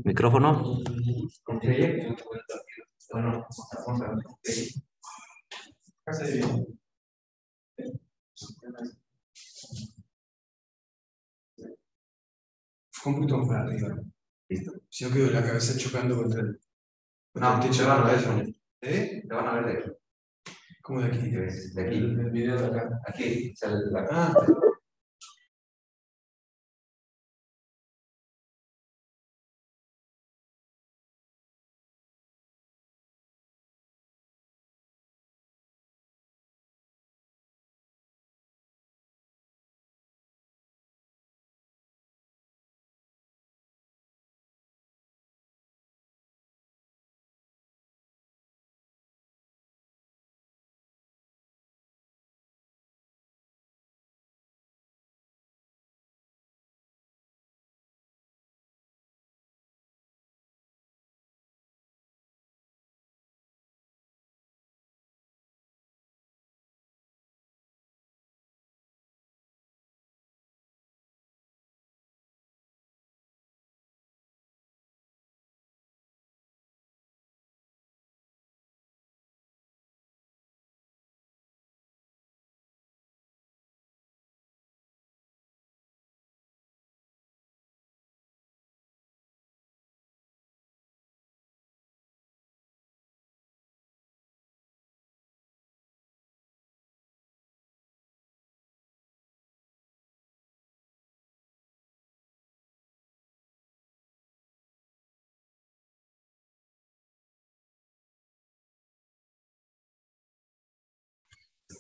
Micrófono. Fue un poquito más para arriba. Listo. Si no quedo la cabeza chocando contra el No, techo. te van a ver, Sonia. ¿Eh? Te van a ver de aquí. ¿Cómo de aquí? De aquí. El video de acá. Aquí sale de la.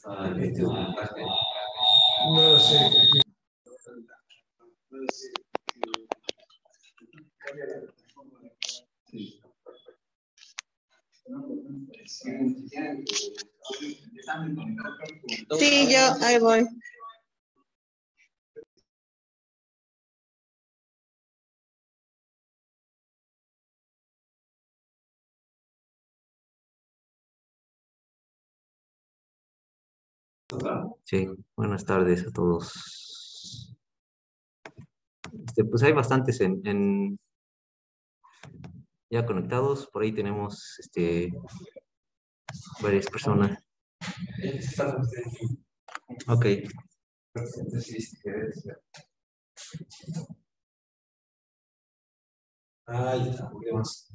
Ah, no lo sé. No lo sé. Sí, yo ahí voy. Sí, buenas tardes a todos. Pues hay bastantes ya conectados. Por ahí tenemos varias personas. Ok. Ah, ya está, un poquito más.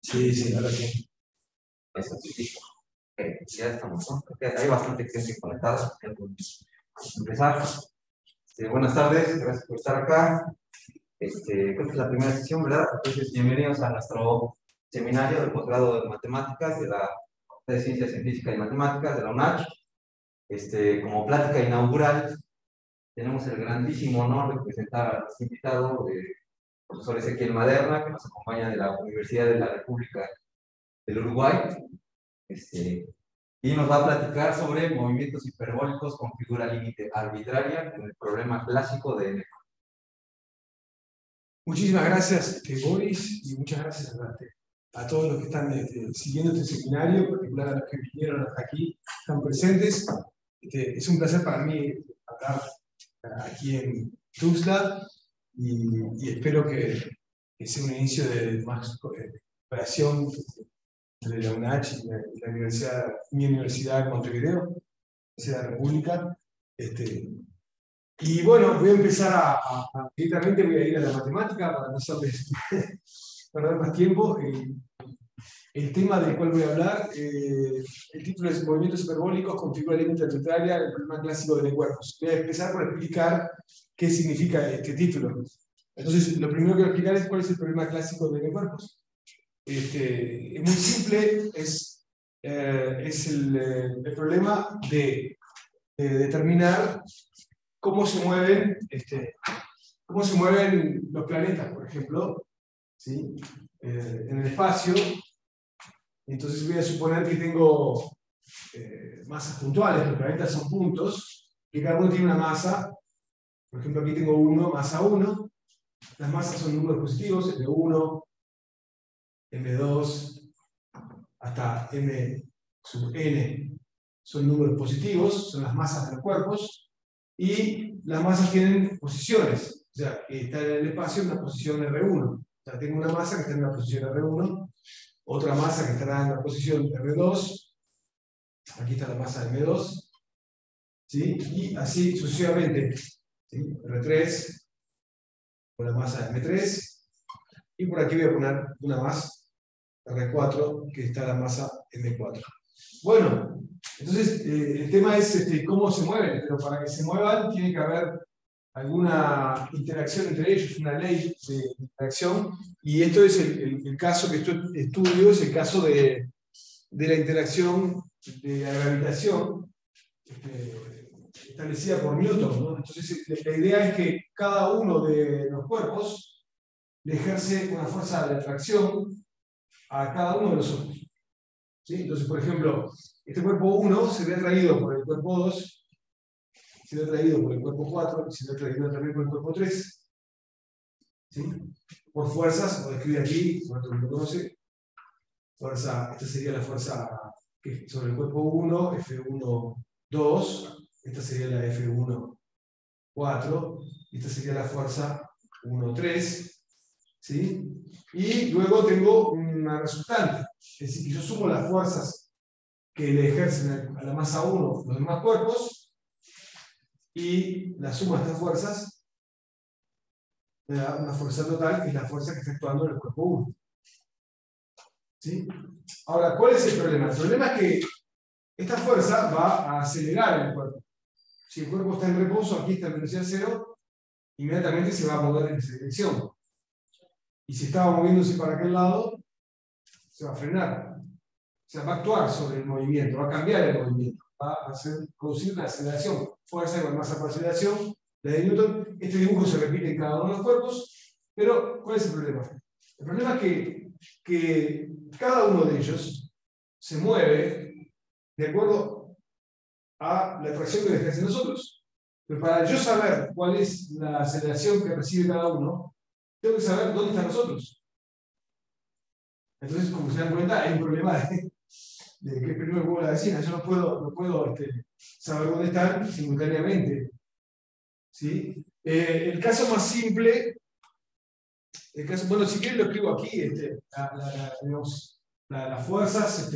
Sí, sí, ahora sí. Eso sí. Ok, ya estamos, ¿no? Ok, hay bastante gente conectada. Podemos empezar. Buenas tardes, gracias por estar acá. Creo que es la primera sesión, ¿verdad? Entonces, bienvenidos a nuestro seminario del posgrado de matemáticas de la Facultad de Ciencias en Física y Matemáticas de la UNACH. Como plática inaugural, tenemos el grandísimo honor de presentar a nuestro invitado, el profesor Ezequiel Maderna, que nos acompaña de la Universidad de la República del Uruguay. Y nos va a platicar sobre movimientos hiperbólicos con figura límite arbitraria con el problema clásico de N. Muchísimas gracias, Boris, y muchas gracias a todos los que están siguiendo este seminario, en particular a los que vinieron hasta aquí, están presentes. Es un placer para mí hablar aquí en Tuzla y espero que sea un inicio de más cooperación entre la UNACH y la universidad, mi universidad de Montevideo, Universidad de la República. Y bueno, voy a empezar directamente voy a ir a la matemática para no hacerles perder más tiempo. El tema del cual voy a hablar, el título es Movimientos hiperbólicos con figura límite arbitraria, el problema clásico de N-cuerpos. Voy a empezar por explicar qué significa este título. Entonces, lo primero que voy a explicar es cuál es el problema clásico de N-cuerpos. Es muy simple, es el problema de determinar cómo se mueven los planetas, por ejemplo, ¿sí? En el espacio. Entonces voy a suponer que tengo masas puntuales, los planetas son puntos, que cada uno tiene una masa. Por ejemplo, aquí tengo masa 1. Las masas son números positivos, M1, M2, hasta M sub n son números positivos, son las masas de los cuerpos. Y las masas tienen posiciones. sea, que está en el espacio en una posición R1. O sea, tengo una masa que está en una posición R1, otra masa que estará en la posición R2, aquí está la masa de M2, ¿sí? Y así sucesivamente, ¿sí? R3, con la masa de M3, y por aquí voy a poner una más, R4, que está la masa M4. Bueno, entonces el tema es cómo se mueven, pero para que se muevan tiene que haber alguna interacción entre ellos, una ley de interacción, y esto es el caso que estudio, es el caso de la interacción de la gravitación establecida por Newton, ¿no? Entonces la idea es que cada uno de los cuerpos le ejerce una fuerza de atracción a cada uno de los otros. ¿Sí? Entonces, por ejemplo, este cuerpo 1 se ve atraído por el cuerpo 2, se ve atraído por el cuerpo 4 y se ve atraído también por el cuerpo 3. ¿Sí? Por fuerzas, lo escribe aquí, todo el mundo conoce. Fuerza, esta sería la fuerza que sobre el cuerpo 1, F1, 2. Esta sería la F1, 4. Esta sería la fuerza 1, 3. ¿Sí? Y luego tengo una resultante. Es decir, que yo sumo las fuerzas que le ejercen a la masa 1 los demás cuerpos y la suma de estas fuerzas me da una fuerza total, que es la fuerza que está actuando en el cuerpo 1. ¿Sí? Ahora, ¿cuál es el problema? El problema es que esta fuerza va a acelerar el cuerpo. Si el cuerpo está en reposo, aquí está en velocidad 0, inmediatamente se va a mover en esa dirección. Y si estaba moviéndose para aquel lado, se va a frenar. O sea, va a actuar sobre el movimiento, va a cambiar el movimiento, va a producir una aceleración. Fuerza igual masa por aceleración, la de Newton. Este dibujo se repite en cada uno de los cuerpos, pero ¿cuál es el problema? El problema es que cada uno de ellos se mueve de acuerdo a la atracción que le ejercen nosotros. Pero para yo saber cuál es la aceleración que recibe cada uno, tengo que saber dónde están nosotros. Entonces, como se dan cuenta, hay un problema de que primero el huevo de la vecina. Yo no puedo saber dónde están simultáneamente. ¿Sí? El caso más simple, bueno, si quieren lo escribo aquí, las fuerzas,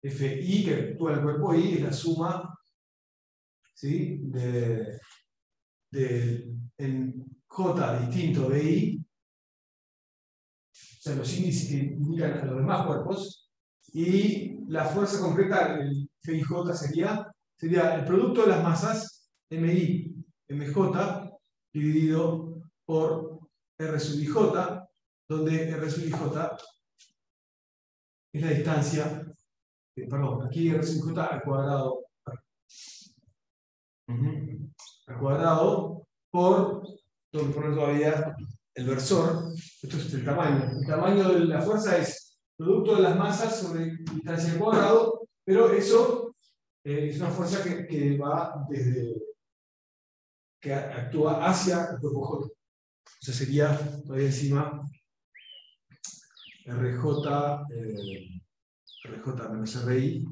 FI, que actúa el cuerpo I, es la suma, ¿sí? En J distinto de I, o sea, los índices que indican a los demás cuerpos, y la fuerza concreta, el FIJ, sería el producto de las masas, MI, MJ, dividido por R sub IJ, donde R sub IJ es la distancia, perdón, aquí R sub IJ al cuadrado, al cuadrado por, tengo que poner todavía el versor, esto es el tamaño. El tamaño de la fuerza es producto de las masas sobre distancia al cuadrado, pero eso es una fuerza que va desde, que actúa hacia el cuerpo J. O sea, sería todavía encima RJ menos RI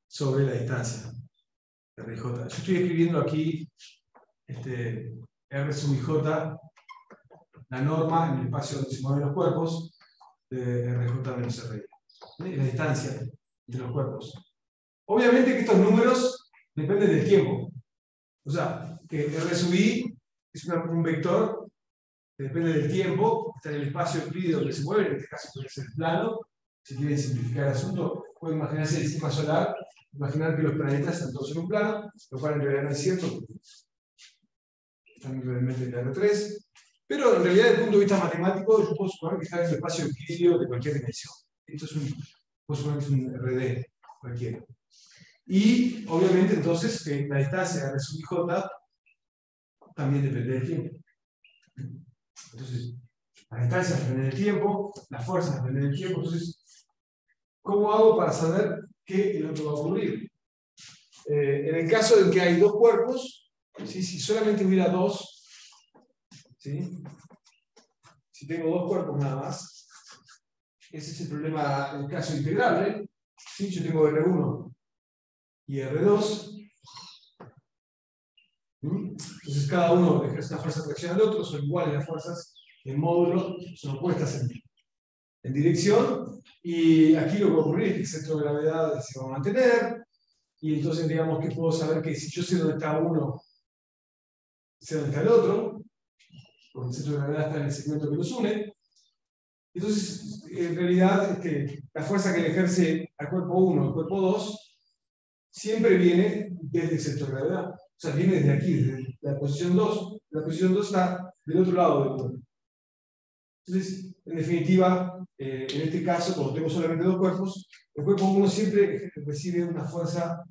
sobre la distancia RJ. Yo estoy escribiendo aquí R sub IJ, la norma en el espacio donde se mueven los cuerpos de RJ menos RI. La distancia entre los cuerpos. Obviamente que estos números dependen del tiempo. O sea, que R sub I es un vector que depende del tiempo, está en el espacio euclídeo donde se mueve, en este caso puede ser plano. Si quieren simplificar el asunto, pueden imaginarse el sistema solar, imaginar que los planetas están todos en un plano, lo cual en realidad no es cierto, porque están realmente en la R3. Pero en realidad, desde el punto de vista matemático, yo puedo suponer que está en el espacio euclídeo de cualquier dimensión. Esto es puedo suponer que es un RD cualquiera. Y obviamente entonces la distancia de R sub IJ también depende del tiempo. Entonces, las distancias dependen del tiempo, las fuerzas dependen del tiempo. Entonces, ¿cómo hago para saber qué es lo que va a ocurrir? En el caso de que hay dos cuerpos, ¿sí? Si solamente hubiera dos, ¿sí? Si tengo dos cuerpos nada más, ese es el problema, el caso integrable. ¿Sí? Yo tengo R1 y R2. Entonces cada uno ejerce una fuerza de atracción al otro, son iguales las fuerzas en módulo, son opuestas en dirección, y aquí lo que va a ocurrir es que el centro de gravedad se va a mantener, y entonces digamos que puedo saber que si yo sé dónde está uno, sé dónde está el otro, porque el centro de gravedad está en el segmento que los une. Entonces, en realidad, la fuerza que le ejerce al cuerpo 1 al cuerpo 2 siempre viene desde el centro de gravedad. O sea, viene desde aquí, desde la posición 2. La posición 2 está del otro lado del cuerpo. Entonces, en definitiva, en este caso, como tengo solamente dos cuerpos, el cuerpo 1 siempre recibe una fuerza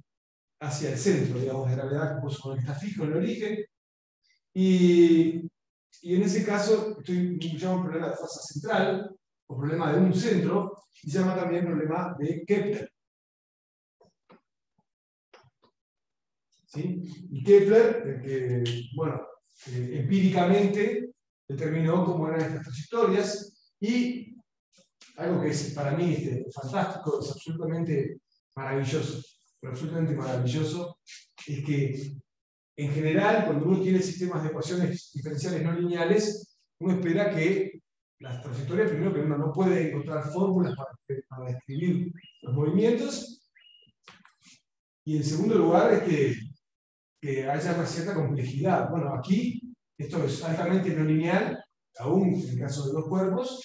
hacia el centro, digamos, de gravedad, con el que está fijo en el origen. Y en ese caso, llamo problema de fuerza central, o problema de un centro, y se llama también problema de Kepler. ¿Sí? Y Kepler, empíricamente determinó cómo eran estas trayectorias, y algo que es para mí fantástico, es absolutamente maravilloso, pero absolutamente maravilloso, es que en general, cuando uno tiene sistemas de ecuaciones diferenciales no lineales, uno espera que las trayectorias, primero que uno no puede encontrar fórmulas para describir los movimientos, y en segundo lugar es que haya una cierta complejidad. Bueno, aquí esto es altamente no lineal, aún en el caso de dos cuerpos,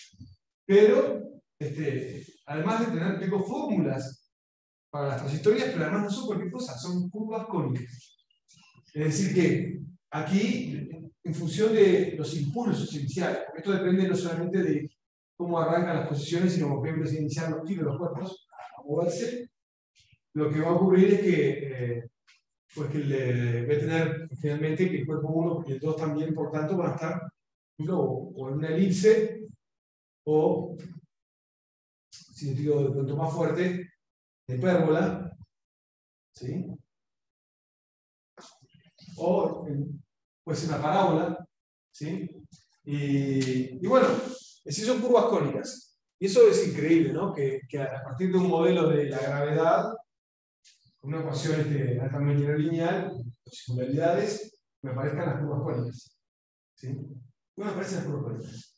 pero además de tengo fórmulas para las trayectorias, pero además no son cualquier cosa, son curvas cónicas. Es decir que aquí, en función de los impulsos iniciales, porque esto depende no solamente de cómo arrancan las posiciones, sino cómo empiezan a iniciar los tiros de los cuerpos a moverse, lo que va a ocurrir es que voy a tener finalmente que el cuerpo 1 y el 2 también, por tanto, van a estar o en una elipse, o, si digo de pronto más fuerte, de hipérbola, ¿sí? O puede ser una parábola, ¿sí? Y bueno, así son curvas cónicas. Y eso es increíble, ¿no? Que a partir de un modelo de la gravedad, una ecuación altamente no lineal, singularidades, me aparezcan las curvas cónicas. ¿Sí? Bueno, aparecen las curvas cónicas.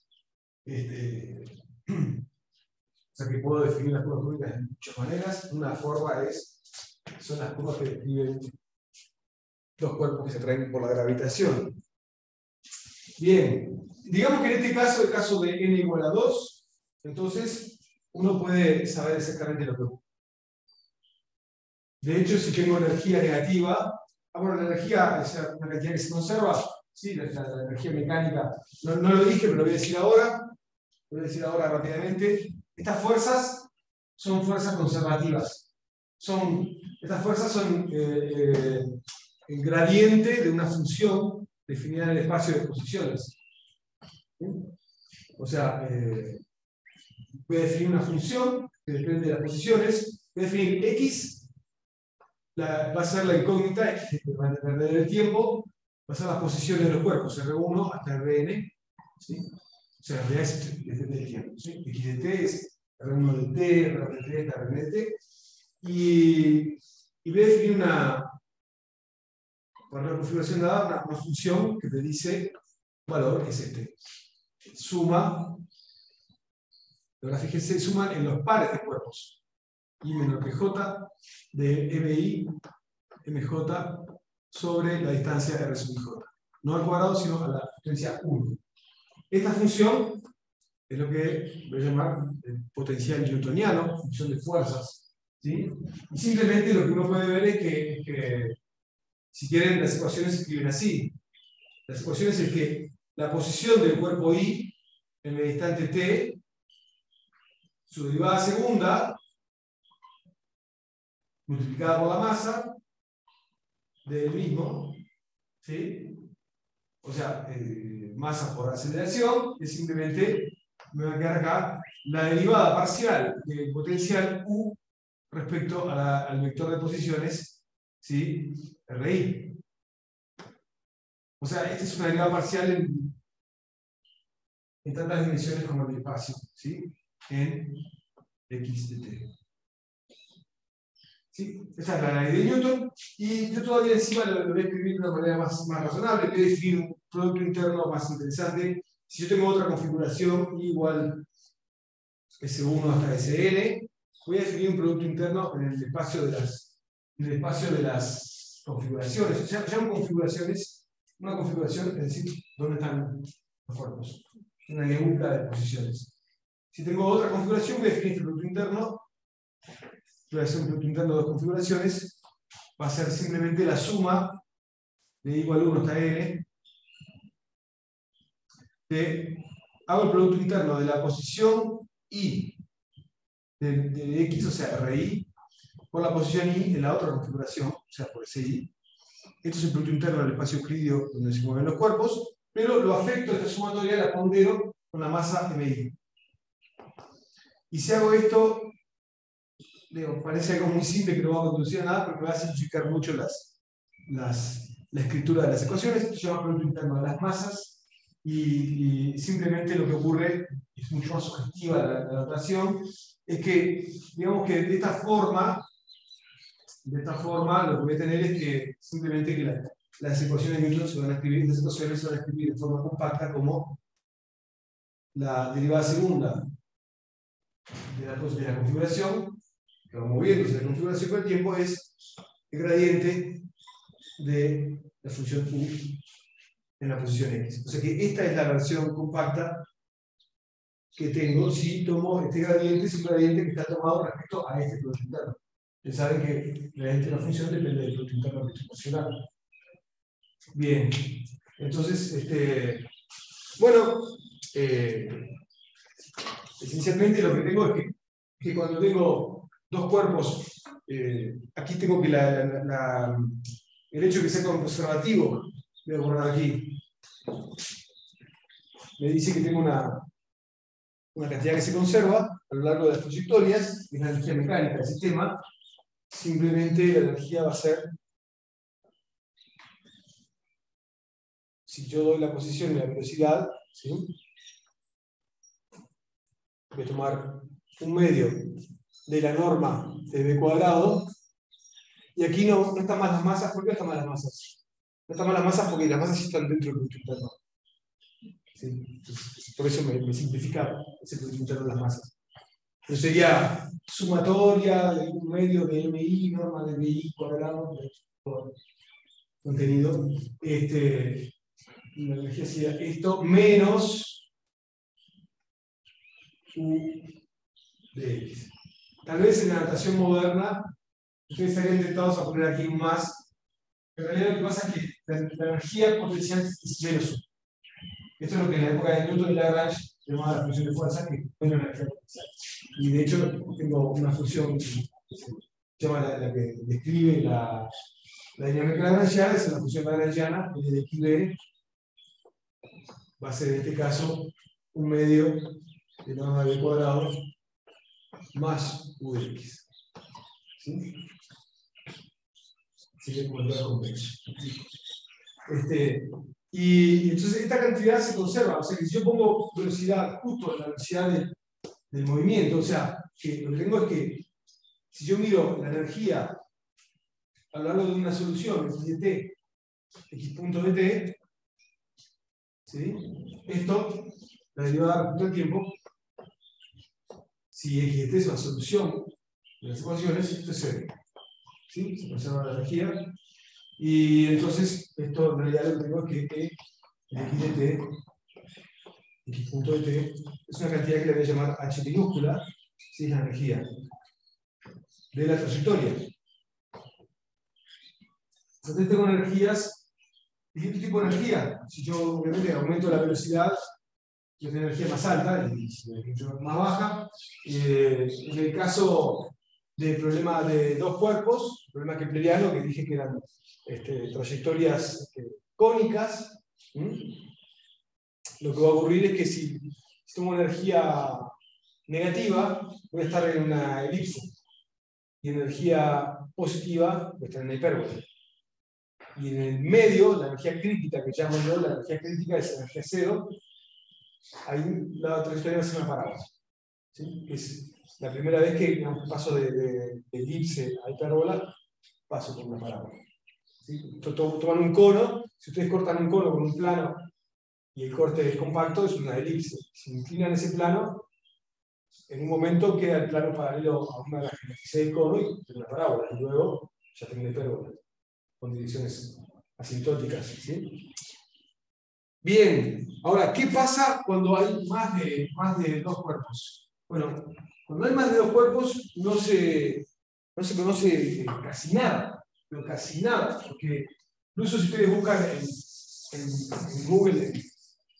O sea que puedo definir las curvas cónicas de muchas maneras. Una forma son las curvas que describen los cuerpos que se atraen por la gravitación. Bien, digamos que en este caso, el caso de n igual a 2, entonces uno puede saber exactamente lo que ocurre. De hecho, si tengo energía negativa, bueno, la energía es una cantidad que se conserva, sí, la energía mecánica, no lo dije, pero lo voy a decir ahora. Lo voy a decir ahora rápidamente. Estas fuerzas son fuerzas conservativas. Estas fuerzas son el gradiente de una función definida en el espacio de posiciones. ¿Sí? O sea, voy a definir una función que depende de las posiciones. Voy a definir x, va a ser la incógnita, que va a depender del tiempo, va a ser las posiciones de los cuerpos, R1 hasta Rn. ¿Sí? O sea, en realidad es del tiempo. ¿Sí? X de t es R1 de t, R de t, Rn de t. Y voy a definir para la configuración dada, una función que te dice el valor es suma, ahora fíjense, suman en los pares de cuerpos. I menor que j de mi, mj sobre la distancia r sub j. No al cuadrado, sino a la potencia 1. Esta función es lo que voy a llamar el potencial newtoniano, función de fuerzas. ¿Sí? Y simplemente lo que uno puede ver es que si quieren, las ecuaciones se escriben así. Las ecuaciones es que la posición del cuerpo I en el instante t, su derivada segunda, multiplicada por la masa del mismo, ¿sí? O sea, masa por aceleración, es simplemente, me va a quedar acá, la derivada parcial del potencial U respecto al vector de posiciones, ¿sí? RI. O sea, esta es una derivada parcial en tantas dimensiones como el espacio, ¿sí? En x de t. ¿Sí? Esa es la ley de Newton, y yo todavía encima lo voy a escribir de una manera más razonable, voy a definir un producto interno más interesante. Si yo tengo otra configuración igual S1 hasta Sn, voy a definir un producto interno en el espacio de las configuraciones. Llamo configuraciones, una configuración, es decir, dónde están los cuerpos, una nebula de posiciones. Si tengo otra configuración, voy a definir este producto interno. Voy a hacer un producto interno de dos configuraciones. Va a ser simplemente la suma de igual 1 hasta n. Hago el producto interno de la posición i de x, o sea, RI, por la posición i en la otra configuración, o sea, por ese i. Esto es el producto interno del espacio euclidio donde se mueven los cuerpos, pero lo afecto a esta sumatoria, la pondero con la masa mi. Y si hago esto, digo, parece algo muy simple que no va a conducir a nada, pero me va a simplificar mucho la escritura de las ecuaciones. Esto se llama producto interno de las masas, y simplemente lo que ocurre, es mucho más sugestiva la notación, es que, digamos que de esta forma lo que voy a tener es que simplemente que las ecuaciones de Newton se van a escribir, las ecuaciones se van a escribir de forma compacta como la derivada segunda de la configuración, que va moviéndose la configuración con el tiempo, es el gradiente de la función u en la posición x. O sea que esta es la versión compacta que tengo si tomo este gradiente, es un gradiente que está tomado respecto a este producto interno. Ustedes saben que el gradiente de la función depende del producto interno proporcional. Bien, entonces, bueno, esencialmente lo que tengo es que cuando tengo dos cuerpos, aquí tengo que el hecho de que sea conservativo, voy a borrar aquí, me dice que tengo una cantidad que se conserva a lo largo de las trayectorias, que es la energía mecánica del sistema. Simplemente la energía va a ser, si yo doy la posición y la velocidad, ¿sí? Voy a tomar un medio de la norma de b cuadrado, y aquí no están más las masas. ¿Por qué no están más las masas? No están más las masas porque las masas sí están dentro del producto interno. ¿Sí? Entonces, por eso me simplifica ese producto interno de las masas. Entonces sería sumatoria de un medio de MI, norma de BI cuadrado por contenido. La energía sería esto menos U de X. Tal vez en la notación moderna ustedes estarían tentados a poner aquí un más. En realidad lo que pasa es que la energía potencial es menos U. Esto es lo que en la época de Newton y Lagrange llamaba la función de fuerza, que es menos energía potencial. Y de hecho tengo una función que se llama la que describe la dinámica lagrangiana, es la función lagrangiana, y de XB va a ser en este caso un medio de norma de b cuadrado más u de x. ¿Sí? Sería como el grado convexo. Y entonces esta cantidad se conserva. O sea que si yo pongo velocidad justo en la velocidad del movimiento, o sea, que lo que tengo es que si yo miro la energía a lo largo de una solución, x de t, x punto de t, ¿sí? Esto, la derivada respecto al tiempo, si x de t es una solución de las ecuaciones, esto es cero. ¿Sí? Se conserva la energía. Y entonces, esto en realidad lo que tengo es que x de t, x punto de t, es una cantidad que le voy a llamar h minúscula, ¿sí? Es la energía de la trayectoria. Entonces tengo energías, distintos tipos de energía. Si yo obviamente aumento la velocidad, yo tengo energía más alta, y si la energía más baja. En el caso del problema de dos cuerpos, el problema kepleriano, que dije que eran trayectorias cónicas, lo que va a ocurrir es que si tengo energía negativa, voy a estar en una elipse, y energía positiva voy a estar en una hipérbole. Y en el medio, la energía crítica, que llamo yo, la energía crítica es energía cero, ahí la trayectoria va a ser una parábola. ¿sí? Es la primera vez que digamos, paso de elipse a hipérbola, paso por una parábola. ¿Sí? Toman un cono, si ustedes cortan un cono con un plano y el corte es compacto, es una elipse. Si inclinan ese plano, en un momento queda el plano paralelo a una de las geometrías del cono y tiene una parábola, y luego ya tengo una hipérbola, con direcciones asintóticas. ¿Sí? Bien, ahora, ¿qué pasa cuando hay más de dos cuerpos? Bueno, cuando hay más de dos cuerpos no se conoce casi nada, pero casi nada, porque incluso si ustedes buscan en Google,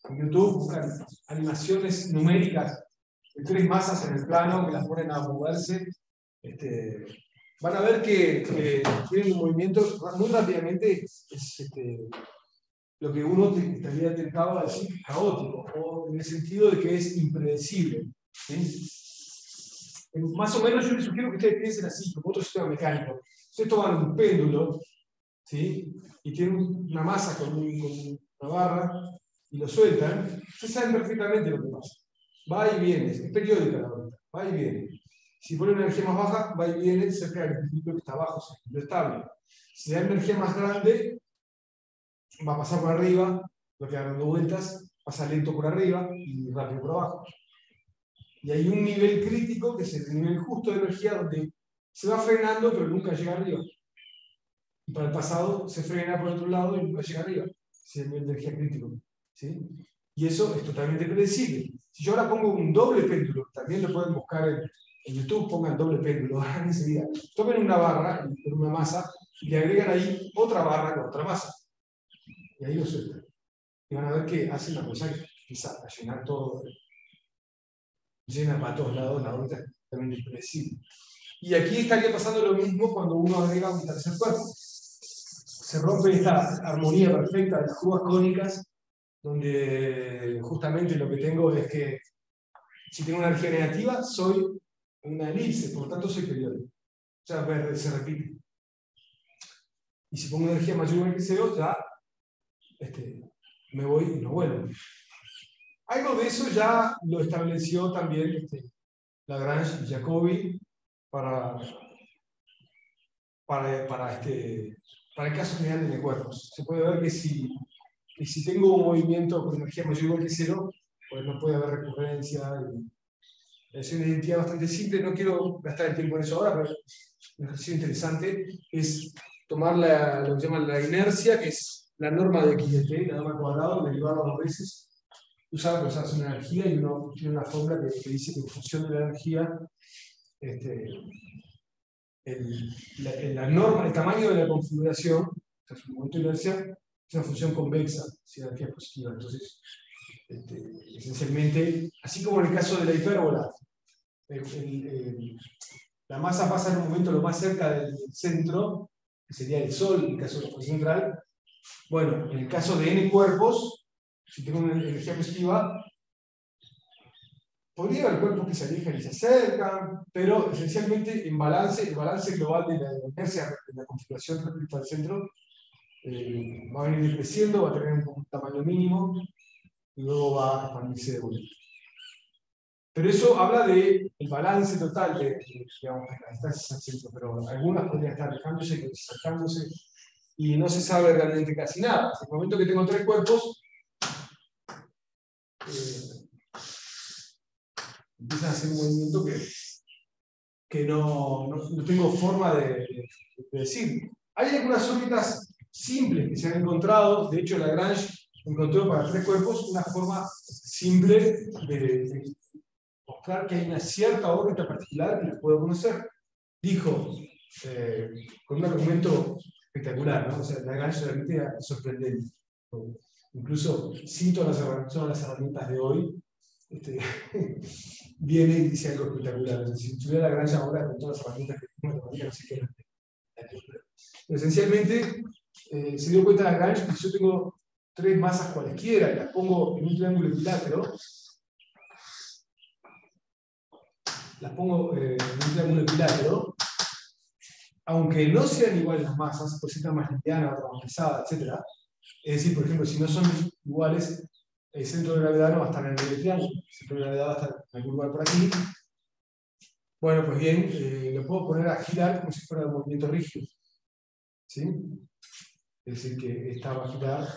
en YouTube, buscan animaciones numéricas de tres masas en el plano que las ponen a moverse, van a ver que tienen un movimiento muy rápidamente, lo que uno estaría tentado a decir caótico, o en el sentido de que es impredecible. ¿Sí? Más o menos yo les sugiero que ustedes piensen así, como otro sistema mecánico. Ustedes toman un péndulo, ¿sí? Y tienen una masa con una barra, y lo sueltan, ustedes saben perfectamente lo que pasa. Va y viene, es periódica la vuelta, va y viene. Si pone una energía más baja, va y viene cerca del equilibrio que está abajo, es lo estable. Si da energía más grande, va a pasar por arriba, lo que dando vueltas, pasa lento por arriba y rápido por abajo. Y hay un nivel crítico, que es el nivel justo de energía, donde se va frenando, pero nunca llega arriba. Y para el pasado se frena por otro lado y nunca llega arriba. Ese es el nivel de energía crítico. ¿Sí? Y eso es totalmente predecible. Si yo ahora pongo un doble péndulo, también lo pueden buscar en YouTube, pongan doble péndulo, enseguida. Tomen una barra con una masa y le agregan ahí otra barra con otra masa. Y ahí lo sueltan. Y van a ver que hace una cosa que empieza a llenar todo. Llena para todos lados, la órbita es también impredecible. Y aquí estaría pasando lo mismo cuando uno agrega un tercer cuerpo. Se rompe esta armonía perfecta de las curvas cónicas, donde justamente lo que tengo es que si tengo una energía negativa, soy una elipse, por lo tanto soy periódico. O sea, se repite. Y si pongo energía mayor o igual que 0, ya me voy y no vuelvo. Algo de eso ya lo estableció también Lagrange y Jacobi para el caso general de cuerpos. Se puede ver que si tengo un movimiento con energía mayor o igual que 0, pues no puede haber recurrencia. Es una identidad bastante simple, no quiero gastar el tiempo en eso ahora, pero un ejercicio interesante es tomar lo que llaman la inercia, que es la norma de x de t, la norma al cuadrado, derivarla dos veces, usar una energía, y uno tiene una fórmula que dice que en función de la energía, el tamaño de la configuración, o sea, su momento de inercia, es una función convexa, si la energía es positiva. Entonces, esencialmente, así como en el caso de la hipérbola, la masa pasa en un momento lo más cerca del centro, que sería el Sol, en el caso de la posición central. Bueno, en el caso de n cuerpos, si tengo una energía positiva, podría haber cuerpos que se alejan y se acercan, pero esencialmente el balance global de la inercia de la configuración respecto al centro va a venir creciendo, va a tener un tamaño mínimo y luego va a expandirse de vuelta. Pero eso habla del balance total de las distancias al centro, pero algunas podrían estar alejándose y acercándose, y no se sabe realmente casi nada. En el momento que tengo tres cuerpos, empiezan a hacer un movimiento que no tengo forma de decir. Hay algunas órbitas simples que se han encontrado. De hecho, Lagrange encontró para tres cuerpos una forma simple de mostrar que hay una cierta órbita particular que les puedo conocer. Dijo, con un argumento espectacular, ¿no? O sea, Lagrange realmente es sorprendente. Incluso sin todas las herramientas de hoy, viene y dice algo espectacular. Si tuviera Lagrange ahora con todas las herramientas que tengo, no sé qué. Pero esencialmente, se dio cuenta Lagrange que si yo tengo tres masas cualesquiera y las pongo en un triángulo equilátero, aunque no sean iguales las masas, por ser una más liviana, otra más pesada, etc. Es decir, por ejemplo, si no son iguales, el centro de gravedad no va a estar en el medio del triángulo, el centro de gravedad va a estar en algún lugar por aquí, Bueno, pues bien, lo puedo poner a girar como si fuera un movimiento rígido. ¿Sí? Es decir, que esta va a girar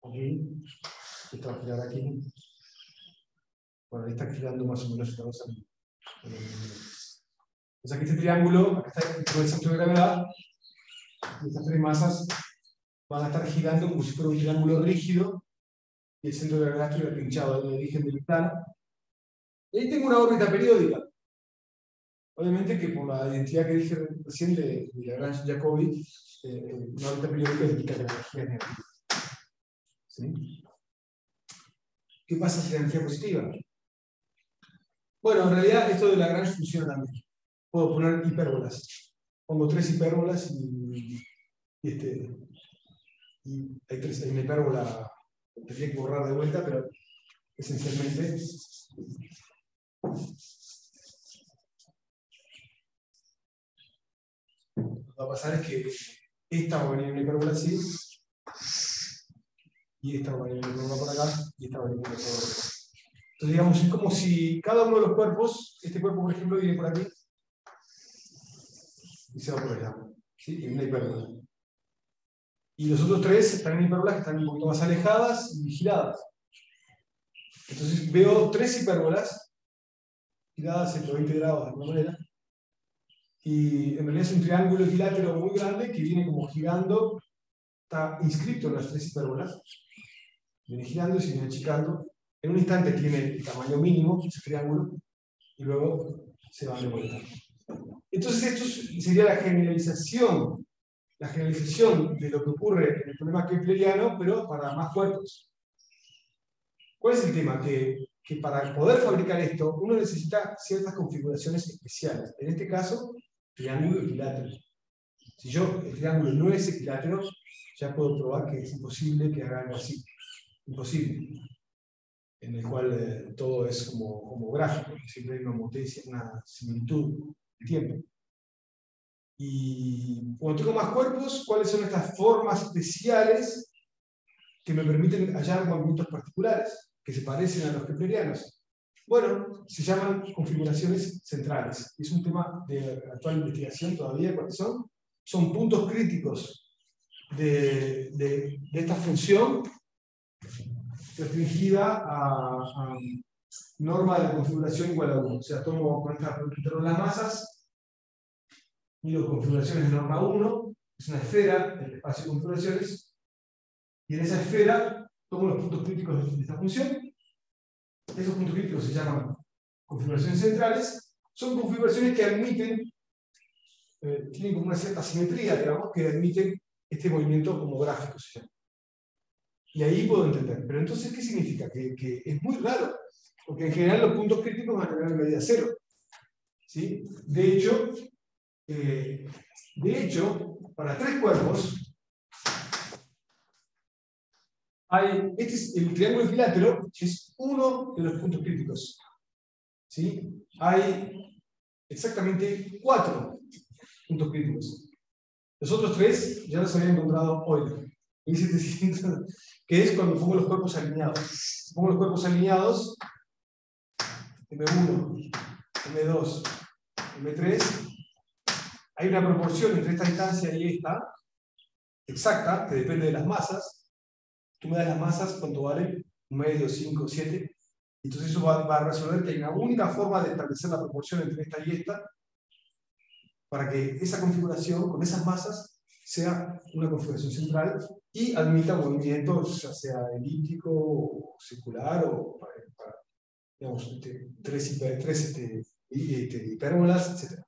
aquí, esta va a girar aquí. Bueno, ahí está girando más o menos esta cosa. O sea que este triángulo, acá está dentro del centro de gravedad, y estas tres masas van a estar girando como si fuera un triángulo rígido, y el centro de gravedad estuviera pinchado en el origen del plano. Y ahí tengo una órbita periódica. Obviamente que por la identidad que dije recién de Lagrange-Jacobi, una órbita periódica indica que la energía es negativa. ¿Sí? ¿Qué pasa si la energía es positiva? Bueno, en realidad esto de Lagrange funciona también. Puedo poner hipérbolas. Pongo tres hipérbolas y hay una hipérbola, tendría que borrar de vuelta, pero esencialmente lo que va a pasar es que esta va a venir una hipérbola así, y esta va a venir una hipérbola por acá, y esta va a venir una hipérbola por acá. Entonces, digamos, es como si cada uno de los cuerpos, este cuerpo, por ejemplo, viene por aquí y se va por allá, ¿sí? En una hipérbola. Y los otros tres están en hipérbolas que están un poquito más alejadas y giradas. Entonces veo tres hipérbolas giradas 120 grados de alguna manera. Y en realidad es un triángulo equilátero muy grande que viene como girando, está inscrito en las tres hipérbolas. Viene girando y se viene achicando. En un instante tiene el tamaño mínimo, ese triángulo, y luego se va de vuelta. Entonces esto sería la generalización de lo que ocurre en el problema kepleriano, pero para más cuerpos. ¿Cuál es el tema? Que para poder fabricar esto, uno necesita ciertas configuraciones especiales. En este caso, triángulo equilátero. Si el triángulo no es equilátero, ya puedo probar que es imposible que haga algo así. Imposible. En el cual todo es como gráfico, siempre hay una similitud de tiempo. Y cuando tengo más cuerpos, ¿cuáles son estas formas especiales que me permiten hallar movimientos particulares que se parecen a los keplerianos? Bueno, se llaman configuraciones centrales. Es un tema de actual investigación todavía. ¿Cuáles son? Son puntos críticos de esta función restringida a norma de la configuración igual a 1. O sea, tomo con estas las masas, miro configuraciones de norma 1, es una esfera del espacio de configuraciones, y en esa esfera tomo los puntos críticos de esta función. Esos puntos críticos se llaman configuraciones centrales. Son configuraciones que admiten, tienen como una cierta simetría, digamos, que admiten este movimiento como gráfico, se llama. Y ahí puedo entender. Pero entonces, ¿qué significa? Que es muy raro, porque en general los puntos críticos van a tener medida cero. ¿Sí? De hecho, para tres cuerpos, este es el triángulo equilátero, que es uno de los puntos críticos. ¿Sí? Hay exactamente 4 puntos críticos. Los otros 3 ya los había encontrado hoy, en 1700, que es cuando pongo los cuerpos alineados. Pongo los cuerpos alineados, M1, M2, M3. Hay una proporción entre esta distancia y esta, exacta, que depende de las masas. Tú me das las masas, ¿cuánto vale? 1 medio, 5, 7. Entonces eso va a resolver que hay una única forma de establecer la proporción entre esta y esta, para que esa configuración, con esas masas, sea una configuración central y admita movimientos, ya sea elíptico, o circular, o para digamos, tres hipérbolas, etc.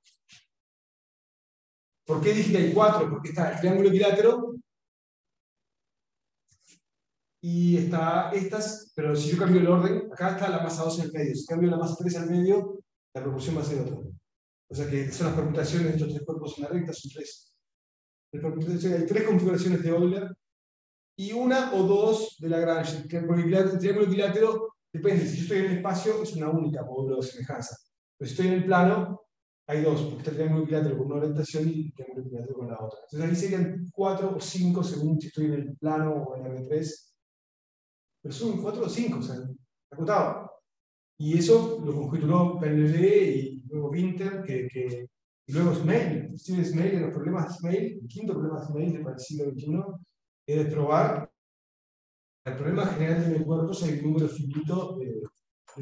¿Por qué dije que hay 4? Porque está el triángulo equilátero y está estas, pero si yo cambio el orden, acá está la masa 2 en el medio. Si cambio la masa 3 al medio, la proporción va a ser otra. O sea que son las permutaciones de estos tres cuerpos en la recta, son 3. Hay 3 configuraciones de Euler y 1 o 2 de Lagrange. El triángulo equilátero depende. Si yo estoy en el espacio, es una única módulo de semejanza. Pero si estoy en el plano, hay 2, porque está el triángulo equilátero con una orientación y el triángulo equilátero con la otra. Entonces ahí serían 4 o 5 según si estoy en el plano o en el R3. Pero son 4 o 5, o sea, acotado. Y eso lo conjeturó Penrose y luego Winter, y luego Smale, Stephen Smale, en los problemas de Smale, el quinto problema de Smale para el siglo XXI, es probar el problema general de cuerpos hay un número finito de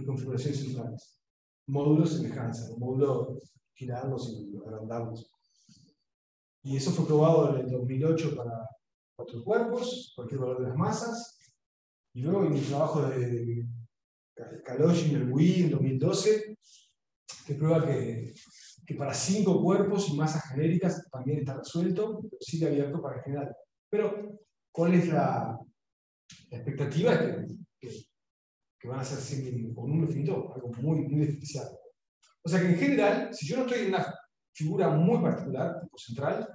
configuraciones centrales. Módulos semejanza, módulos girarlos y agrandarlos. Y eso fue probado en el 2008 para 4 cuerpos, cualquier valor de las masas. Y luego en mi trabajo de Kalogin, el Wii, en 2012, que prueba que para 5 cuerpos y masas genéricas también está resuelto, pero sigue abierto para el general. Pero, ¿cuál es la expectativa? Que van a ser siempre con un número finito, algo muy, muy especial. O sea que en general, si yo no estoy en una figura muy particular, tipo central,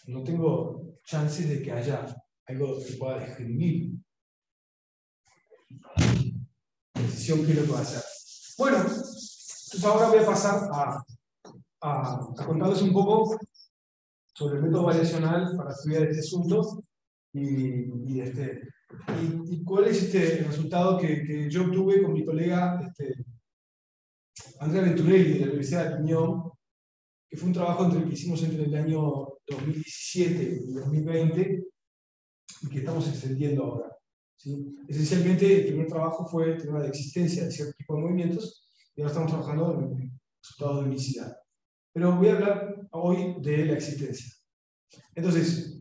no tengo chances de que haya algo que pueda describir la decisión que es lo que va a hacer. Bueno, entonces ahora voy a pasar a contarles un poco sobre el método variacional para estudiar este asunto y cuál es el resultado que yo obtuve con mi colega Andrea Venturelli de la Universidad de Piñón, que fue un trabajo que hicimos entre el año 2017 y 2020 y que estamos extendiendo ahora. ¿Sí? Esencialmente, el primer trabajo fue el tema de existencia de cierto tipo de movimientos y ahora estamos trabajando en resultados de unicidad. Pero voy a hablar hoy de la existencia. Entonces,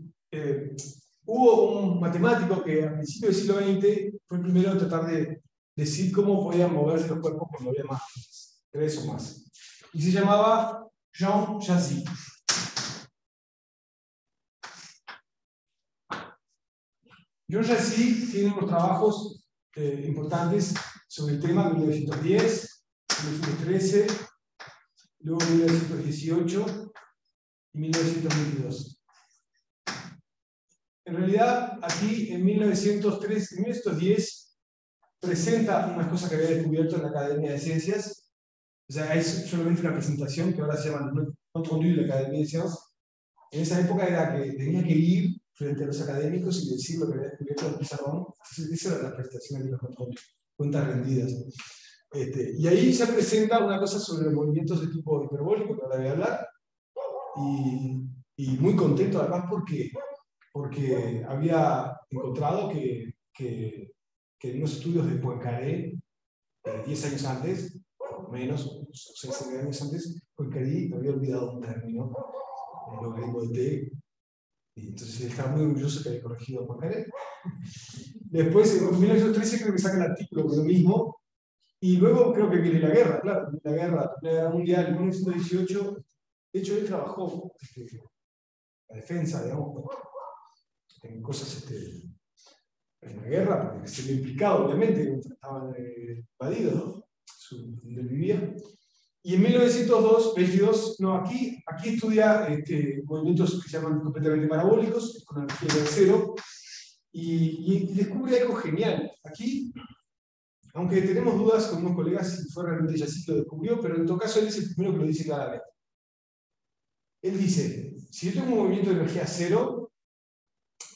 hubo un matemático que a principios del siglo XX fue el primero en tratar de decir cómo podían moverse los cuerpos cuando había más, 3 o más. Y se llamaba Jean Jassy. Jean Jassy tiene unos trabajos importantes sobre el tema de 1910, 1913, luego 1918 y 1922. En realidad, aquí en 1910 presenta unas cosas que había descubierto en la Academia de Ciencias. O sea, es solamente una presentación que ahora se llama Not Conduit de la Academia de Ciencias. En esa época era que tenía que ir frente a los académicos y decir lo que había descubierto en el pizarrón. Esa era la presentación de los cuentas rendidas. Y ahí se presenta una cosa sobre los movimientos de tipo hiperbólico, que ahora voy a hablar. Y muy contento además porque había encontrado que en unos estudios de Poincaré, 10 años antes, o menos, o 6 años antes, Poincaré había olvidado un término, el logaritmo de t, y entonces él estaba muy orgulloso que había corregido a Poincaré. Después, en 1913 creo que saca el artículo con lo mismo, y luego creo que viene la guerra, claro, la Guerra Mundial, en 1918, de hecho él trabajó la defensa, digamos, en cosas en la guerra, porque se le implicaba, obviamente, que estaban invadidos, ¿no? Donde él vivía. Y en 1922, no, aquí estudia movimientos que se llaman completamente parabólicos, con energía de cero, y descubre algo genial. Aquí, aunque tenemos dudas con unos colegas si fue realmente Jassy que lo descubrió, pero en todo caso él es el primero que lo dice claramente. Él dice, si yo tengo un movimiento de energía cero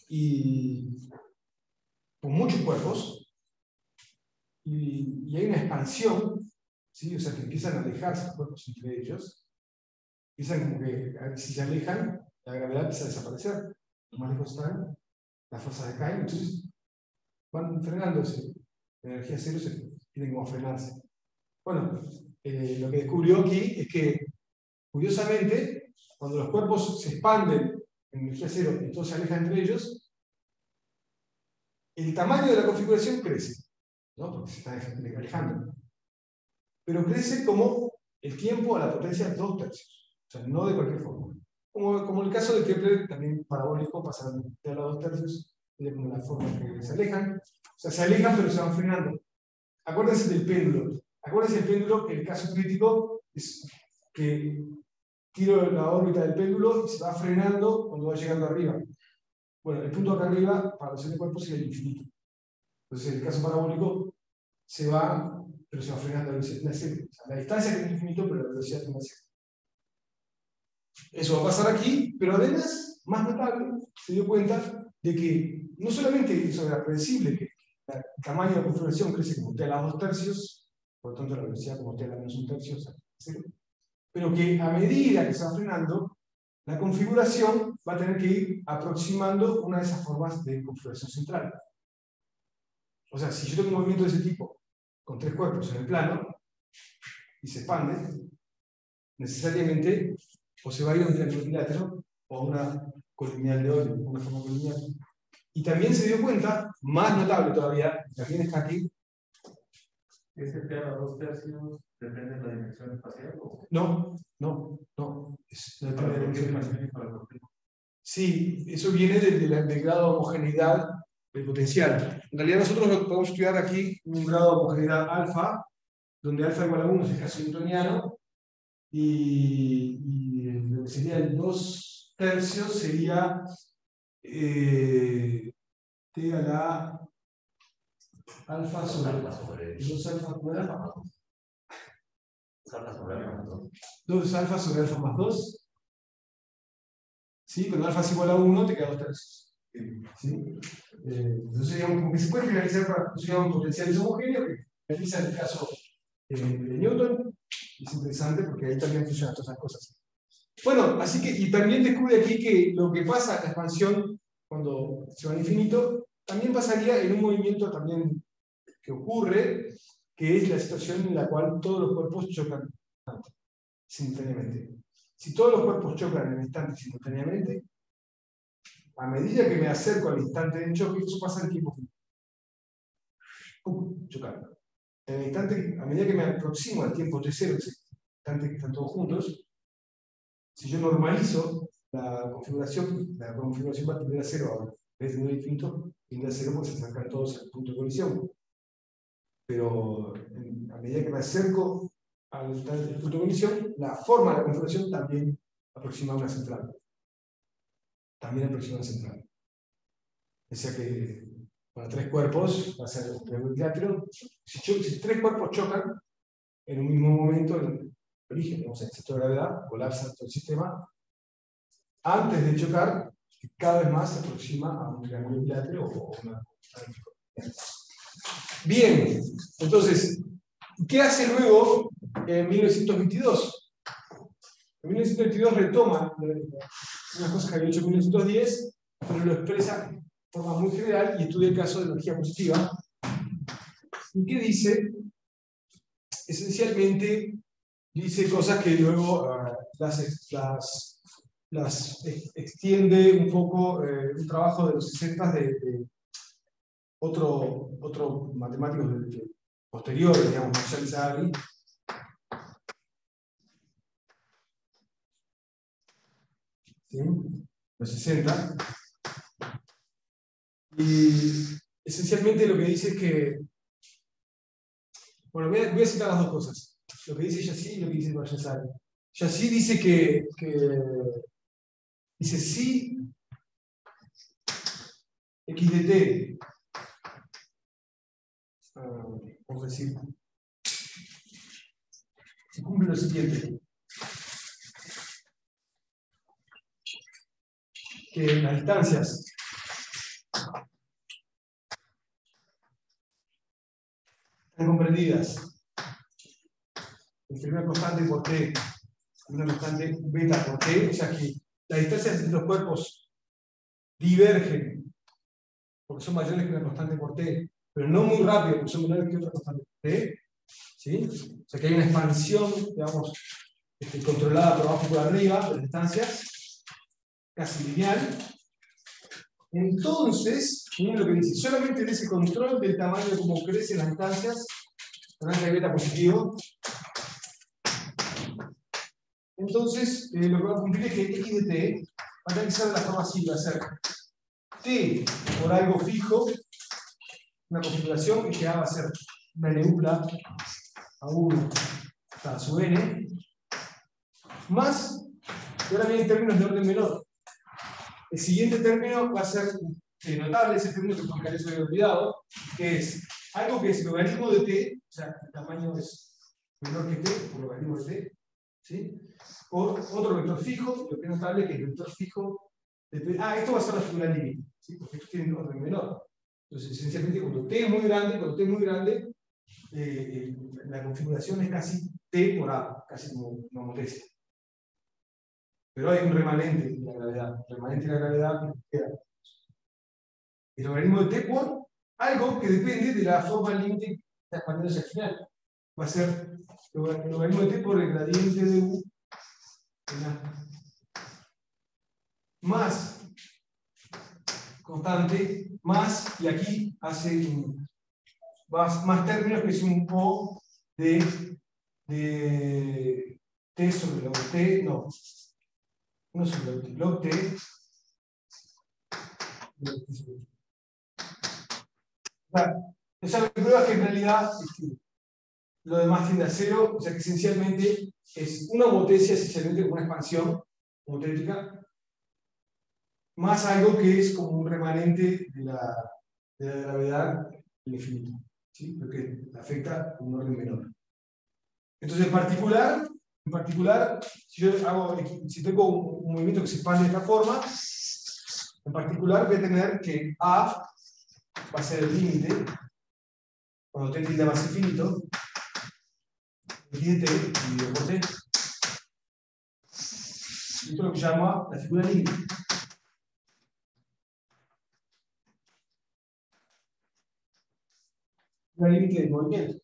y con muchos cuerpos, y hay una expansión, ¿sí? O sea, que empiezan a alejarse los cuerpos entre ellos, empiezan como que, si se alejan, la gravedad empieza a desaparecer, más lejos están, las fuerzas decaen, entonces van frenándose, la energía cero se tiene como a frenarse. Bueno, lo que descubrió aquí es que, curiosamente, cuando los cuerpos se expanden en energía cero y todo se aleja entre ellos, el tamaño de la configuración crece, ¿no? Porque se está alejando. Pero crece como el tiempo a la potencia 2/3, o sea, no de cualquier forma. Como el caso de Kepler, también parabólico, pasan de a 2/3, es como la forma que se alejan. O sea, se alejan pero se van frenando. Acuérdense del péndulo. Acuérdense del péndulo, el caso crítico es que tiro la órbita del péndulo y se va frenando cuando va llegando arriba. Bueno, el punto acá arriba, para los cuerpos, es el infinito. Entonces, en el caso parabólico, se va, pero se va frenando a la velocidad cero. O sea, la distancia que es infinito, pero la velocidad es cero. Eso va a pasar aquí, pero además, más notable, se dio cuenta de que no solamente eso era predecible, que el tamaño de la configuración crece como t a la 2 tercios, por lo tanto la velocidad como t a la menos 1 tercio, o sea, 0. Pero que a medida que se va frenando, la configuración va a tener que ir aproximando una de esas formas de configuración central. O sea, si yo tengo un movimiento de ese tipo, con 3 cuerpos en el plano, y se expande, necesariamente o se va a ir a un triángulo equilátero o a una columnial de óleo, una forma columnial. Y también se dio cuenta, más notable todavía, también está aquí. ¿Ese t a la 2 tercios depende de la dimensión espacial? No. No depende de la dimensión espacial. Sí, eso viene del grado de homogeneidad del potencial. En realidad nosotros podemos estudiar aquí un grado de homogeneidad alfa, donde alfa igual a 1 es el caso newtoniano, y lo que sería el 2 tercios sería t a la alfa sobre 2 alfa cuadrado. 2 alfa sobre alfa más 2. ¿Sí? Cuando alfa es igual a 1, te queda 2 tercios. ¿Sí? Entonces, digamos, como que se puede generalizar para funcionar potenciales homogéneos, que realiza el caso de Newton. Es interesante porque ahí también funcionan todas esas cosas. Bueno, así que, y también descubre aquí que lo que pasa en la expansión cuando se va al infinito, también pasaría en un movimiento también que ocurre, que es la situación en la cual todos los cuerpos chocan simultáneamente. Si todos los cuerpos chocan en el instante simultáneamente, a medida que me acerco al instante del choque, eso pasa en tiempo finito. Chocando. En el instante, a medida que me aproximo al tiempo t0, ese instante que están todos juntos, si yo normalizo la configuración va a tender a 0 ahora. En vez de infinito, tiende a 0 porque se acercan todos al punto de colisión. Pero a medida que me acerco al punto de colisión, la forma de la configuración también aproxima a una central. O sea que para 3 cuerpos va a ser un triángulo equilátero. Si 3 cuerpos chocan en un mismo momento, en el origen, digamos, en el centro de gravedad, colapsa todo el sistema. Antes de chocar, cada vez más se aproxima a un triángulo equilátero o una. Bien, entonces, ¿qué hace luego en 1922? En 1922 retoma unas cosas que había hecho en 1910, pero lo expresa de forma muy general y estudia el caso de energía positiva. ¿Y qué dice? Esencialmente dice cosas que luego las extiende un poco un trabajo de los 60 de otro matemático posterior, digamos, Michel Savary. ¿Sí? Los 60. Y esencialmente lo que dice es que, bueno, voy a citar las dos cosas, lo que dice Jassy y lo que dice Michel Savary. Jassy dice dice si x de t, vamos a decir, se cumple lo siguiente, que las distancias están comprendidas entre una constante por t y una constante beta por t, o sea que las distancias entre los cuerpos divergen porque son mayores que una constante por t, pero no muy rápido porque son menores que otra constante por t, ¿sí? O sea que hay una expansión, digamos, controlada por abajo y por arriba de las distancias, casi lineal. Entonces, miren lo que dice, solamente en ese control del tamaño de cómo crecen las distancias, naranja y beta positivo, entonces lo que va a cumplir es que x de t va a tener que ser de la forma así, va a ser t por algo fijo, una configuración que va a ser una nebula a 1 hasta su n, más, y ahora viene en términos de orden menor. El siguiente término va a ser notable, ese término que por si se había olvidado, que es algo que es logaritmo de t, o sea, el tamaño es menor que t, por logaritmo de t, ¿sí? Por otro vector fijo, lo que es notable que el vector fijo de t, esto va a ser la figura límite, ¿sí? Porque estos tienen orden menor. Entonces, esencialmente, cuando T es muy grande, la configuración es casi T por A, casi como una motesia. Pero hay un remanente de la gravedad. El remanente de la gravedad queda. El logaritmo de T por algo que depende de la forma límite que está expandiéndose al final. Va a ser el logaritmo de T por el gradiente de U en A. Más constante, más, y aquí hace más términos que es un O de T sobre log T, no sobre log T, o sea, esa me prueba que en realidad lo demás tiende a cero, o sea que esencialmente es una motesia, esencialmente como una expansión motética, más algo que es como un remanente de la gravedad infinita, ¿sí? Lo que afecta a un orden menor. Entonces, en particular, si tengo un movimiento que se expande de esta forma, en particular voy a tener que A va a ser el límite, cuando T tiende a más infinito, límite dividido por T. Esto es lo que se llama la figura límite. La límite del movimiento.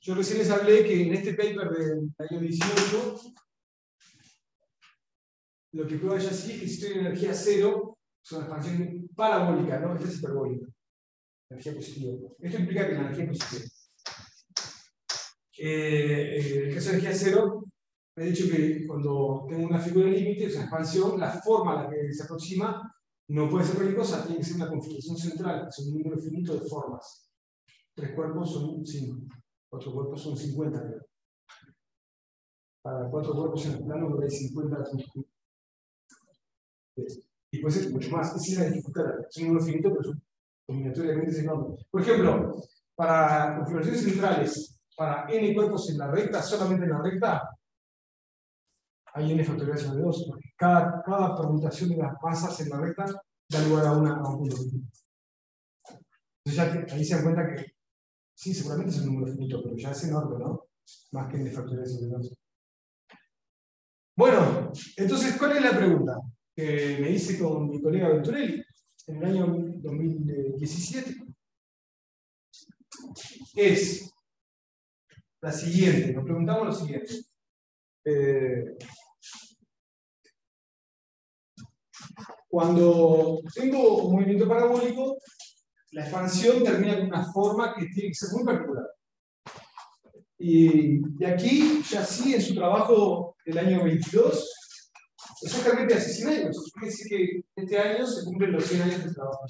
Yo recién les hablé que en este paper del año 18, lo que prueba ya sí es que si estoy en energía cero, es una expansión parabólica, ¿no? Esta es hiperbólica. Energía positiva. Esto implica que la energía es positiva. En el caso de energía cero, he dicho que cuando tengo una figura límite, o sea, expansión, la forma a la que se aproxima no puede ser cualquier cosa, tiene que ser una configuración central, que es un número finito de formas. 3 cuerpos son 5, 4 cuerpos son 50, creo. Para 4 cuerpos en el plano hay 50 transformaciones. Y puede ser mucho más. Esa es la dificultad. Es un número finito, pero es combinatoriamente enorme. Por ejemplo, para configuraciones centrales, para n cuerpos en la recta, solamente en la recta, hay n factorial sobre 2, porque cada permutación de las masas en la recta da lugar a un punto finito. Entonces ya ahí se dan cuenta que sí, seguramente es un número finito, pero ya es enorme, ¿no? Más que n factorial sobre 2. Bueno, entonces, ¿cuál es la pregunta que me hice con mi colega Venturelli en el año 2017? Es la siguiente, nos preguntamos lo siguiente. Cuando tengo un movimiento parabólico, la expansión termina con una forma que tiene que ser muy particular. Y aquí, ya sí, en su trabajo del año 22, exactamente hace 100 años. Fíjense que este año se cumplen los 100 años de trabajo.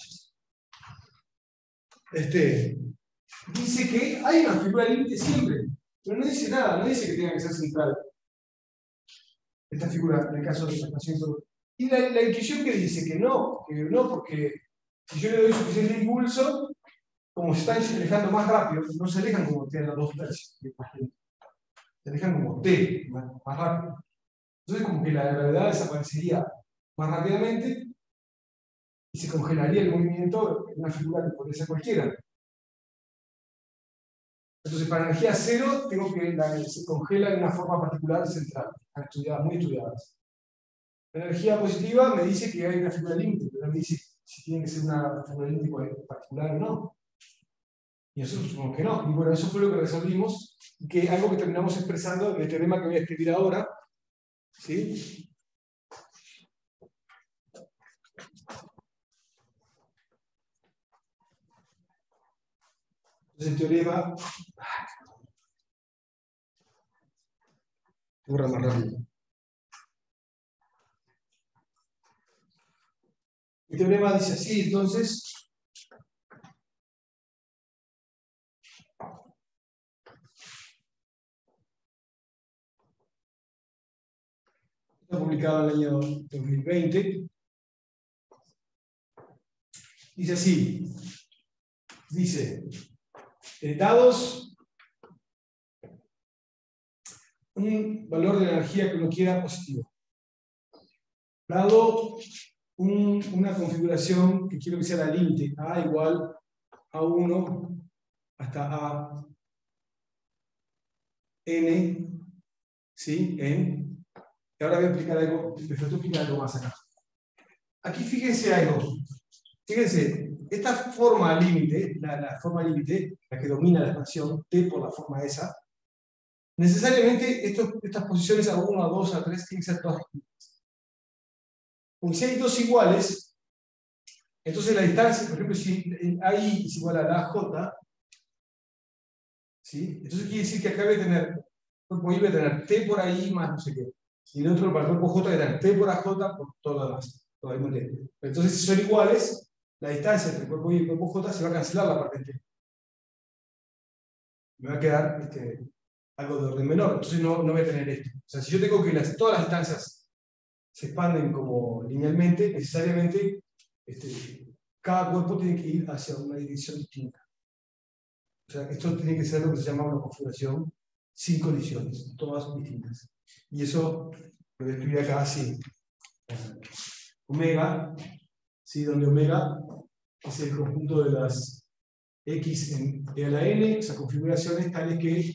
Dice que hay una figura límite siempre, pero no dice nada, no dice que tenga que ser central. Esta figura, en el caso de la expansión. Y la intuición que dice que no, porque si yo le doy suficiente impulso, como se están alejando más rápido, no se alejan como T a la 2/3, se alejan como T, más rápido. Entonces, como que la gravedad desaparecería más rápidamente y se congelaría el movimiento en una figura que podría ser cualquiera. Entonces, para energía cero, tengo que se congela en una forma particular central, muy estudiadas. La energía positiva me dice que hay una figura límite, pero no me dice si tiene que ser una figura límite particular o no. Y nosotros suponemos que no. Y bueno, eso fue lo que resolvimos, y que algo que terminamos expresando en el teorema que voy a escribir ahora. ¿Sí? Entonces el teorema... Borra más rápido. El teorema dice así, entonces... Está publicado en el año 2020. Dice así. Dice, dados un valor de energía que uno quiera positivo, dado una configuración que quiero que sea la límite A igual a 1 hasta A n, ¿sí? Y ahora voy a explicar algo, me faltó explicar algo más acá. Aquí fíjense algo. Fíjense, esta forma límite, la forma límite, la que domina la expansión, t por la forma esa, necesariamente estas posiciones A1, A2, A3 tienen que ser todas distintas. Porque si hay dos iguales, entonces la distancia, por ejemplo, si AI es igual a la AJ, ¿sí? Entonces quiere decir que acá voy a tener, el cuerpo I voy a tener T por ahí más no sé qué. Y el otro, para el cuerpo J, voy a tener T por AJ por todo lo demás. Todo el mundo. Entonces, si son iguales, la distancia entre el cuerpo I y el cuerpo J se va a cancelar la parte T. Me va a quedar algo de orden menor. Entonces no voy a tener esto. O sea, si yo tengo que todas las distancias se expanden como linealmente, necesariamente cada cuerpo tiene que ir hacia una dirección distinta. O sea, esto tiene que ser lo que se llama una configuración sin colisiones, todas distintas. Y eso lo voy a escribir acá así. Omega, ¿sí? Donde omega es el conjunto de las x en e a la n, o sea, configuraciones tales que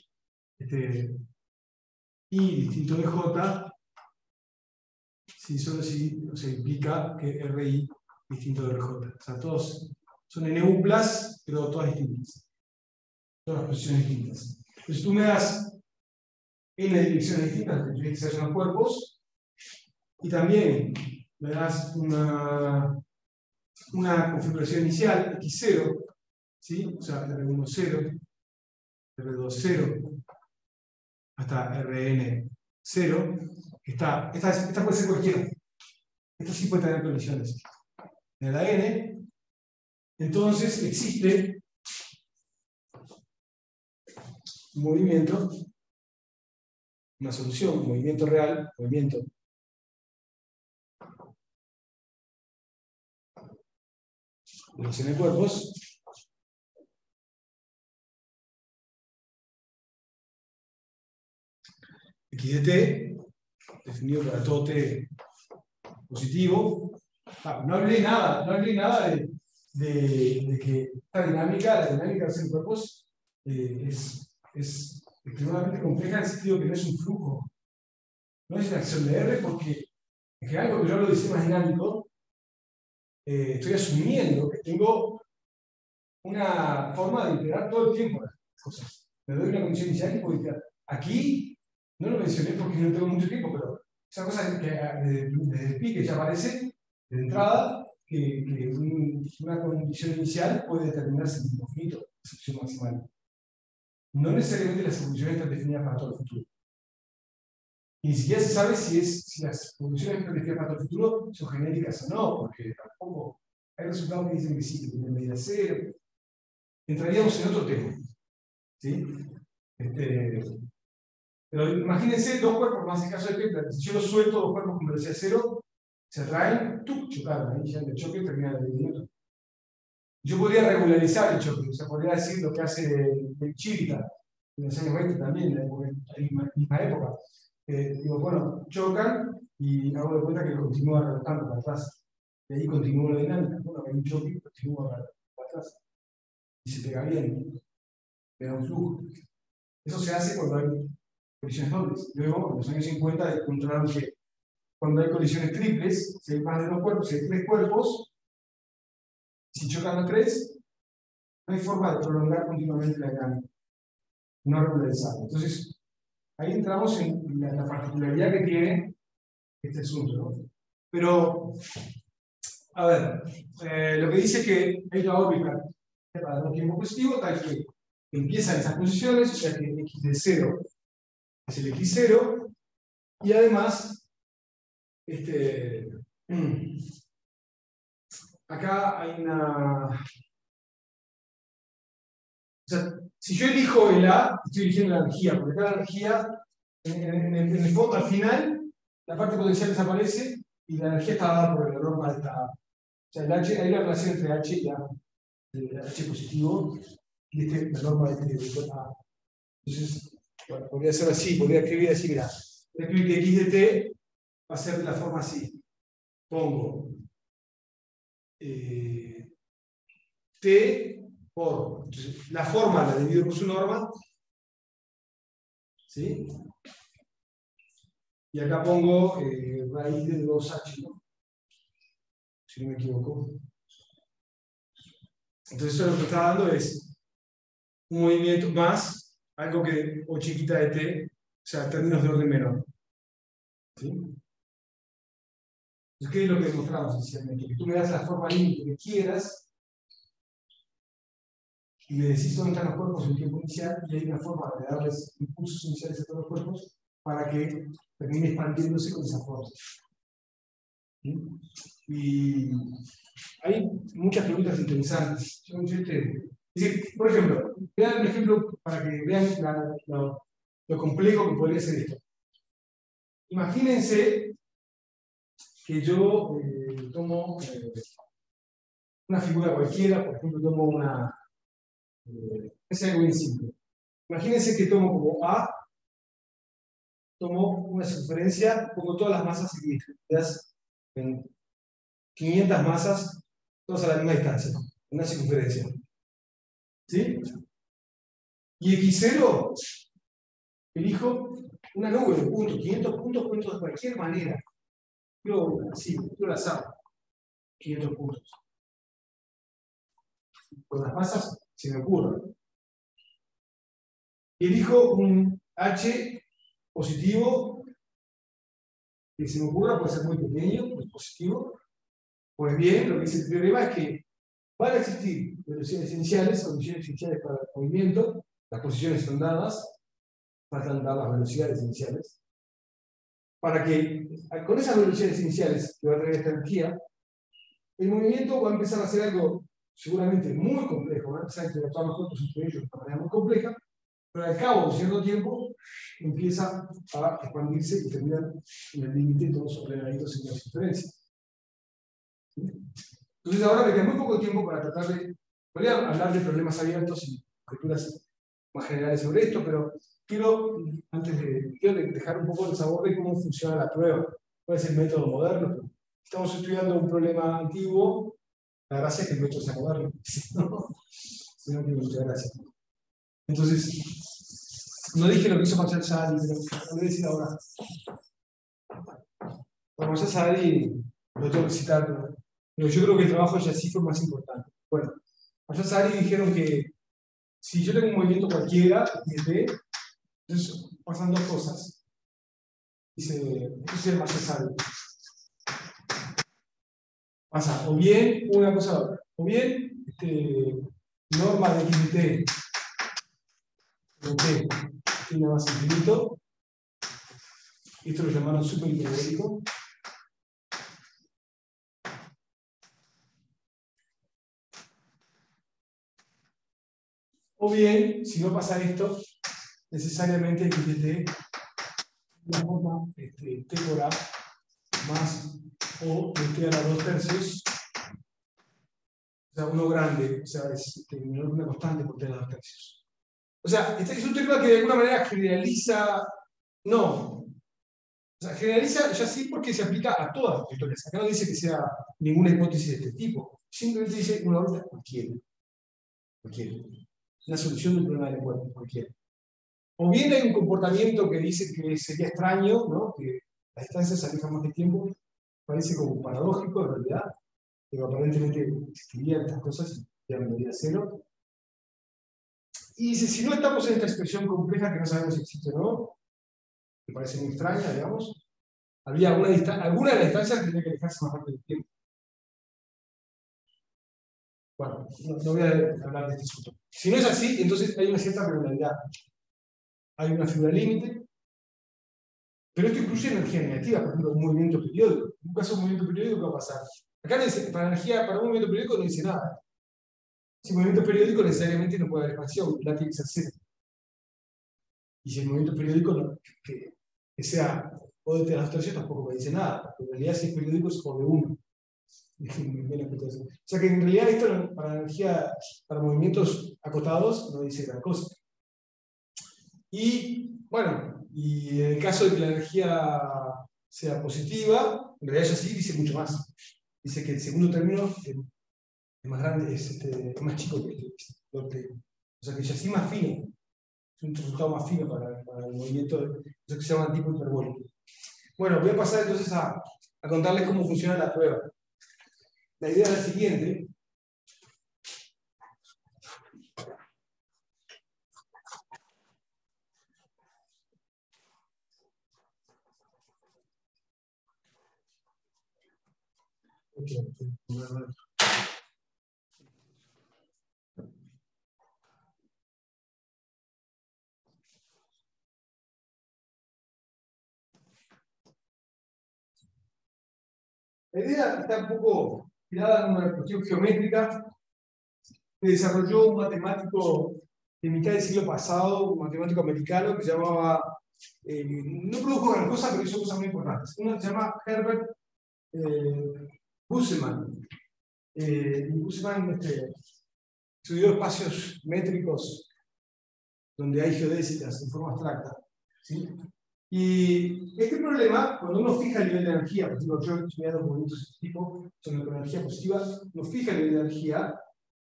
I distinto de J, si solo si, o sea, implica que RI distinto de RJ. O sea, todos son NU+, pero todas distintas. Todas las posiciones distintas. Entonces tú me das n direcciones distintas que tienen que ser los cuerpos, y también me das una configuración inicial, x0, ¿sí? O sea, R1 0, R2 0, hasta Rn 0, esta puede ser cualquiera. Esta sí puede tener colisiones. En la n, entonces existe un movimiento, una solución, un movimiento real, movimiento de los n cuerpos, x de t, definido para todo t positivo. No hablé nada de que esta dinámica, la dinámica de los n cuerpos, es extremadamente compleja en el sentido que no es un flujo, no es una acción de R, porque en general cuando yo hablo de sistema dinámico, estoy asumiendo que tengo una forma de integrar todo el tiempo las cosas. Me doy una condición inicial y puedo integrar. Aquí no lo mencioné porque no tengo mucho tiempo, pero esa cosa que desde el pique ya aparece de entrada, que una condición inicial puede determinarse en infinito, la solución maximal. No necesariamente las soluciones están definidas para todo el futuro. Y ni siquiera se sabe si las soluciones están definidas para todo el futuro son genéricas o no, porque tampoco hay resultados que dicen que sí, que tienen medida cero. Entraríamos en otro tema. ¿Sí? Pero imagínense dos cuerpos, más en caso de Kepler. Si yo los suelto dos cuerpos con velocidad cero, se atraen, chocaron, ahí ya el choque termina el minuto. Yo podría regularizar el choque, o sea, podría decir lo que hace el Chirita en los años 20 también, en la misma época. Digo, bueno, chocan y hago de cuenta que continúa rebotando para atrás. Y ahí continúa la dinámica. Bueno, hay un choque y continúa para atrás. Y se pega bien, pega un flujo. Eso se hace cuando hay colisiones dobles. Luego, en los años 50, encontraron que cuando hay colisiones triples, si hay más de dos cuerpos, si hay tres cuerpos, si chocan a tres, no hay forma de prolongar continuamente la dinámica. No regularizable. Entonces, ahí entramos en la particularidad que tiene este asunto, ¿no? Pero, a ver, lo que dice que hay una órbita para un tiempo positivo, tal que empiezan esas posiciones, o sea que x de 0 es el x0, y además, acá hay una... O sea, si yo elijo el A, estoy eligiendo la energía, porque acá la energía, en el fondo, al final, la parte potencial desaparece y la energía está dada por la norma de esta A. O sea, el H, hay una relación entre H y A, el H positivo, y la norma de este A. Entonces, bueno, podría ser así, podría escribir así, mira, voy a escribir que x de t va a ser de la forma así. Pongo T por, entonces, la forma la divido por su norma, ¿sí? Y acá pongo raíz de 2H, ¿no? Si no me equivoco. Entonces eso lo que está dando es un movimiento más algo que O chiquita de T, o sea, términos de orden menor. ¿Sí? Entonces, ¿qué es lo que demostramos esencialmente? Que tú me das la forma límite que quieras y me decís dónde están los cuerpos en tiempo inicial, y hay una forma de darles impulsos iniciales a todos los cuerpos para que termine expandiéndose con esa forma. ¿Sí? Y hay muchas preguntas interesantes. Es decir, por ejemplo, voy a dar un ejemplo para que vean lo complejo que podría ser esto. Imagínense que yo tomo una figura cualquiera, por ejemplo, tomo una. Es algo bien simple. Imagínense que tomo como A, tomo una circunferencia, pongo todas las masas distribuidas en 500 masas, todas a la misma distancia, una circunferencia. ¿Sí? Y X0, elijo una nube de puntos, 500 puntos, puntos de cualquier manera. Yo así, yo las hago. 500 puntos. Con las masas se me ocurre. Y elijo un H positivo, que se me ocurra, puede ser muy pequeño, muy positivo. Pues bien, lo que dice el teorema es que van a existir velocidades iniciales, condiciones iniciales para el movimiento, las posiciones están dadas, faltan dar las velocidades iniciales, para que con esas velocidades iniciales que va a tener esta energía, el movimiento va a empezar a hacer algo seguramente muy complejo, va a empezar a interactuar los cuerpos entre ellos de una manera muy compleja, pero al cabo de cierto tiempo empieza a expandirse y termina en el límite todos ordenaditos en las diferencias. ¿Sí? Entonces ahora me queda muy poco tiempo para tratar de... Voy a hablar de problemas abiertos y escrituras más generales sobre esto, pero quiero dejar un poco el sabor de cómo funciona la prueba. ¿Cuál es el método moderno? Estamos estudiando un problema antiguo. La gracia es que el método sea moderno. Si no tiene mucha gracia. Entonces, no dije lo que hizo Marshall Sadi, pero lo voy a decir ahora. Marshall Sadi lo tengo que citar, pero yo creo que el trabajo de Yassy fue más importante. Bueno, Marshall Sadi dijeron que si yo tengo un movimiento cualquiera, entonces pasan dos cosas. Dice Marshall Sadi. Pasa o bien una cosa, o bien norma de X de T, T tiene más infinito, esto lo llamaron superhiperbólico. O bien, si no pasa esto, necesariamente X de T, la forma T por A más O de T a la 2/3, o sea, uno grande, o sea, es una constante por T a la 2/3. O sea, este es un tema que de alguna manera generaliza, no. O sea, generaliza ya sí porque se aplica a todas las historias. Acá no dice que sea ninguna hipótesis de este tipo. Simplemente dice una órbita cualquiera. Cualquiera. Una solución de un problema de cuerpo, cualquiera. O bien hay un comportamiento que dice que sería extraño, ¿no? Que las distancias se alejan más de tiempo. Parece como paradójico en realidad, pero aparentemente existirían estas cosas y ya vendría a cero. Y dice, si no estamos en esta expresión compleja que no sabemos si existe o no, que parece muy extraña, digamos, había alguna de las distancias que tenía que alejarse más rápido del tiempo. Bueno, no voy a hablar de este asunto. Si no es así, entonces hay una cierta regularidad. Hay una figura límite, pero esto incluye energía negativa, por ejemplo, un movimiento periódico. En un caso de un movimiento periódico, ¿qué va a pasar? Acá no dice, para un movimiento periódico no dice nada. Si el movimiento periódico necesariamente no puede haber expansión, la tiene que ser cero. Y si el movimiento periódico que sea O de T a las 2/3 tampoco me dice nada, porque en realidad si es periódico es O de 1. O sea que en realidad esto para energía, para movimientos acotados, no dice gran cosa. Y bueno, y en el caso de que la energía sea positiva, en realidad ya sí dice mucho más. dice que el segundo término es más grande, es más chico que este doble. O sea que ya sí más fino, es un resultado más fino para el movimiento, eso que se llama tipo hiperbólico. Bueno, voy a pasar entonces a contarles cómo funciona la prueba. La idea es la siguiente. La idea está un poco tirada en una cuestión geométrica que desarrolló un matemático de mitad del siglo pasado, un matemático americano que se llamaba, no produjo gran cosa, pero hizo cosas muy importantes. Uno se llama Herbert Busseman. Busseman estudió espacios métricos donde hay geodésicas en forma abstracta. ¿Sí? Y este problema, cuando uno fija el nivel de energía, por ejemplo, yo he estudiado movimientos de este tipo, son con energía positiva, uno fija el nivel de energía,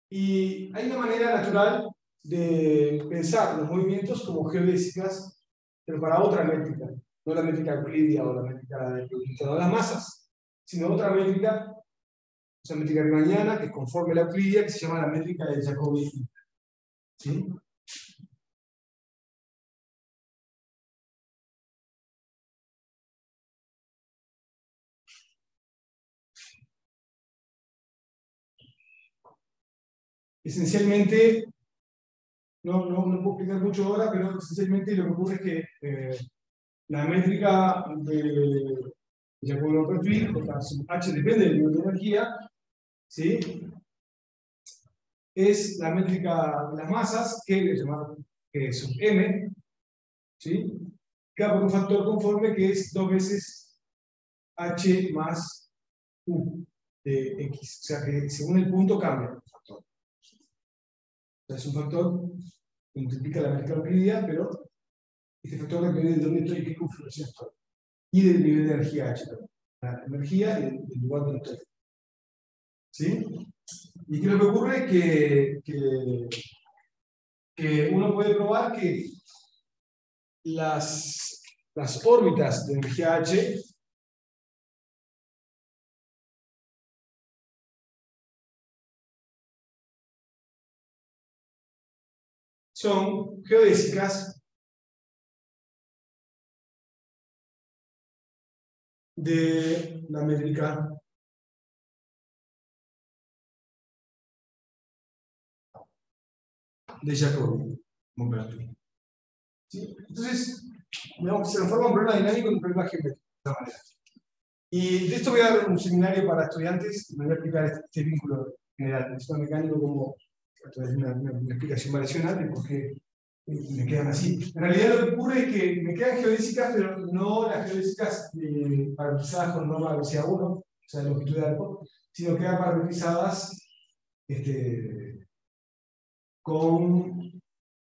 y hay una manera natural de pensar los movimientos como geodésicas, pero para otra métrica, no la métrica euclidia o la métrica de las masas, sino otra métrica, esa métrica riemanniana, que es conforme a la euclidia, que se llama la métrica de Jacobi. ¿Sí? Esencialmente, no puedo explicar mucho ahora, pero esencialmente lo que ocurre es que la métrica de Jacobi-Petrie, H depende del nivel de energía, ¿sí? Es la métrica de las masas, que es sub m, ¿sí? Queda por un factor conforme que es 2 veces h más u de x. O sea que según el punto cambia el factor. O sea, es un factor que multiplica la métrica euclidia, pero este factor depende de dónde estoy y qué configuración estoy. Y del nivel de energía h también. La energía y el lugar donde estoy. ¿Sí? Y que lo que ocurre es que uno puede probar que las órbitas de energía h son geodésicas de la métrica de Jacobi. ¿Sí? Entonces, digamos, se transforma un problema dinámico en un problema geométrico. De esta manera. Y de esto voy a dar un seminario para estudiantes, me voy a explicar este vínculo general, el sistema mecánico como a través de una explicación variacional de por qué me quedan así. En realidad lo que ocurre es que me quedan geodésicas, pero no las geodésicas parametrizadas con norma de velocidad 1, o sea, longitud de arco, sino quedan parametrizadas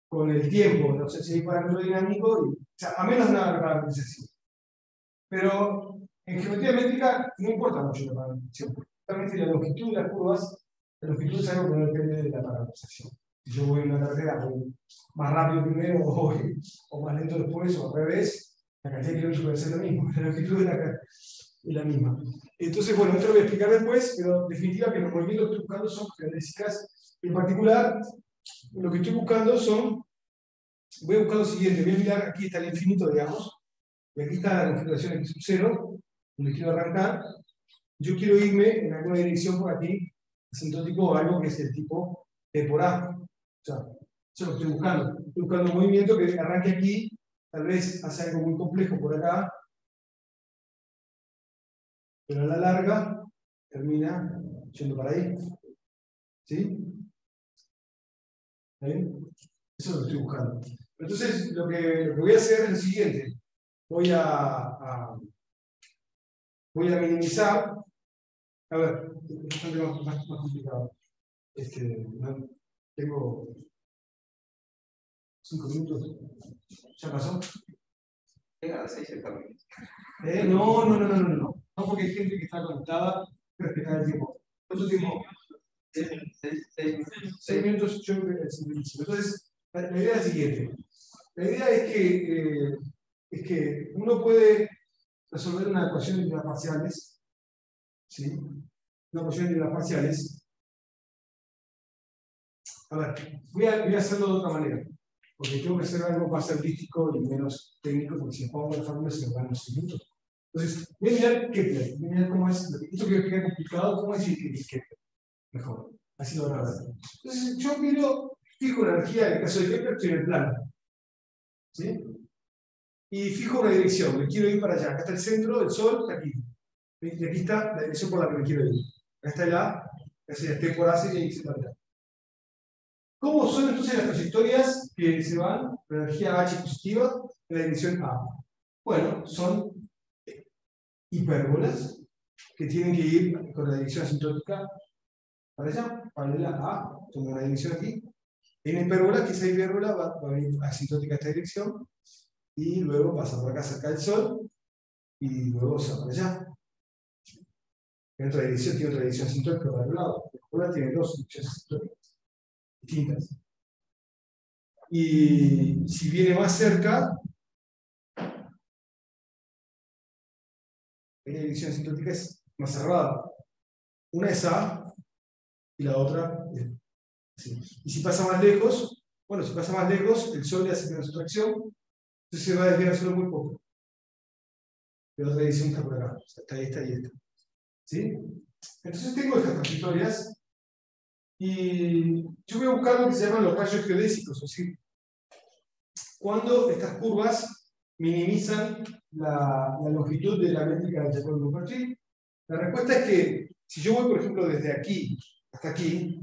con el tiempo, no sé si hay parámetro dinámico, o sea, a menos de una parametrización. Pero en geometría métrica no importa mucho la parametrización, porque justamente la longitud de las curvas, la longitud es algo que no depende de la parametrización. Si yo voy en una carretera, voy más rápido primero o más lento después, o al revés, la cantidad de kilómetros puede ser la misma, la longitud es la misma. Entonces, bueno, esto lo voy a explicar después, pero en definitiva que los movimientos que estoy buscando son geodésicas. En particular, lo que estoy buscando voy a buscar lo siguiente, voy a mirar, aquí está el infinito, digamos, y aquí está la configuración x sub 0, donde quiero arrancar. Yo quiero irme en alguna dirección por aquí, asintótico, algo que es el tipo T por A. O sea, eso es lo que estoy buscando. Estoy buscando un movimiento que arranque aquí, tal vez hace algo muy complejo por acá, pero a la larga termina yendo para ahí. ¿Sí? ¿Bien? Eso es lo que estoy buscando. Entonces, lo que voy a hacer es lo siguiente. Voy a minimizar. A ver, es bastante más complicado. Tengo 5 minutos. ¿Ya pasó? Llega a las 6 el camino. No, porque hay gente que está conectada. respetar el tiempo. ¿Cuánto tiempo? 6 minutos, yo creo que es muchísimo. Entonces, la idea es la siguiente. La idea es que uno puede resolver una ecuación de las parciales, ¿sí? Una ecuación de las parciales. A ver, voy a hacerlo de otra manera, porque tengo que hacer algo más artístico y menos técnico, porque si pongo la fórmula se me van los minutos. Entonces, voy a mirar Kepler, voy a mirar cómo es, esto que queda complicado, cómo es Kepler. Mejor, así lo van a ver. Entonces, yo miro, fijo la energía, en el caso de Kepler, estoy en el plano, ¿sí? Y fijo una dirección, me quiero ir para allá. Acá está el centro, el Sol está aquí. Y aquí está la dirección por la que me quiero ir. Acá está el A, esa T por A y se para allá. ¿Cómo son entonces las trayectorias que se van, la energía H positiva, en la dirección A? Bueno, son hipérbolas que tienen que ir con la dirección asintótica para allá, paralela a A, como una dirección aquí. En hipérbola, que esa hipérbola va a venir asintótica a esta dirección, y luego pasa por acá cerca del Sol, y luego se va para allá. En otra dirección tiene otra dirección asintótica para el lado. La hipérbola tiene dos direcciones asintóticas distintas. Y si viene más cerca, la dirección asintótica es más cerrada. Una es A y la otra es B. Y si pasa más lejos, bueno, si pasa más lejos, el Sol le hace menos atracción, entonces se va a desviar solo muy poco. La otra dirección está por acá, está esta y esta. ¿Sí? Entonces tengo estas trayectorias y yo voy a buscar lo que se llaman los rayos geodésicos, es decir, cuando estas curvas minimizan la longitud de la métrica de Jacobi-Dupertuis. La respuesta es que si yo voy, por ejemplo, desde aquí hasta aquí,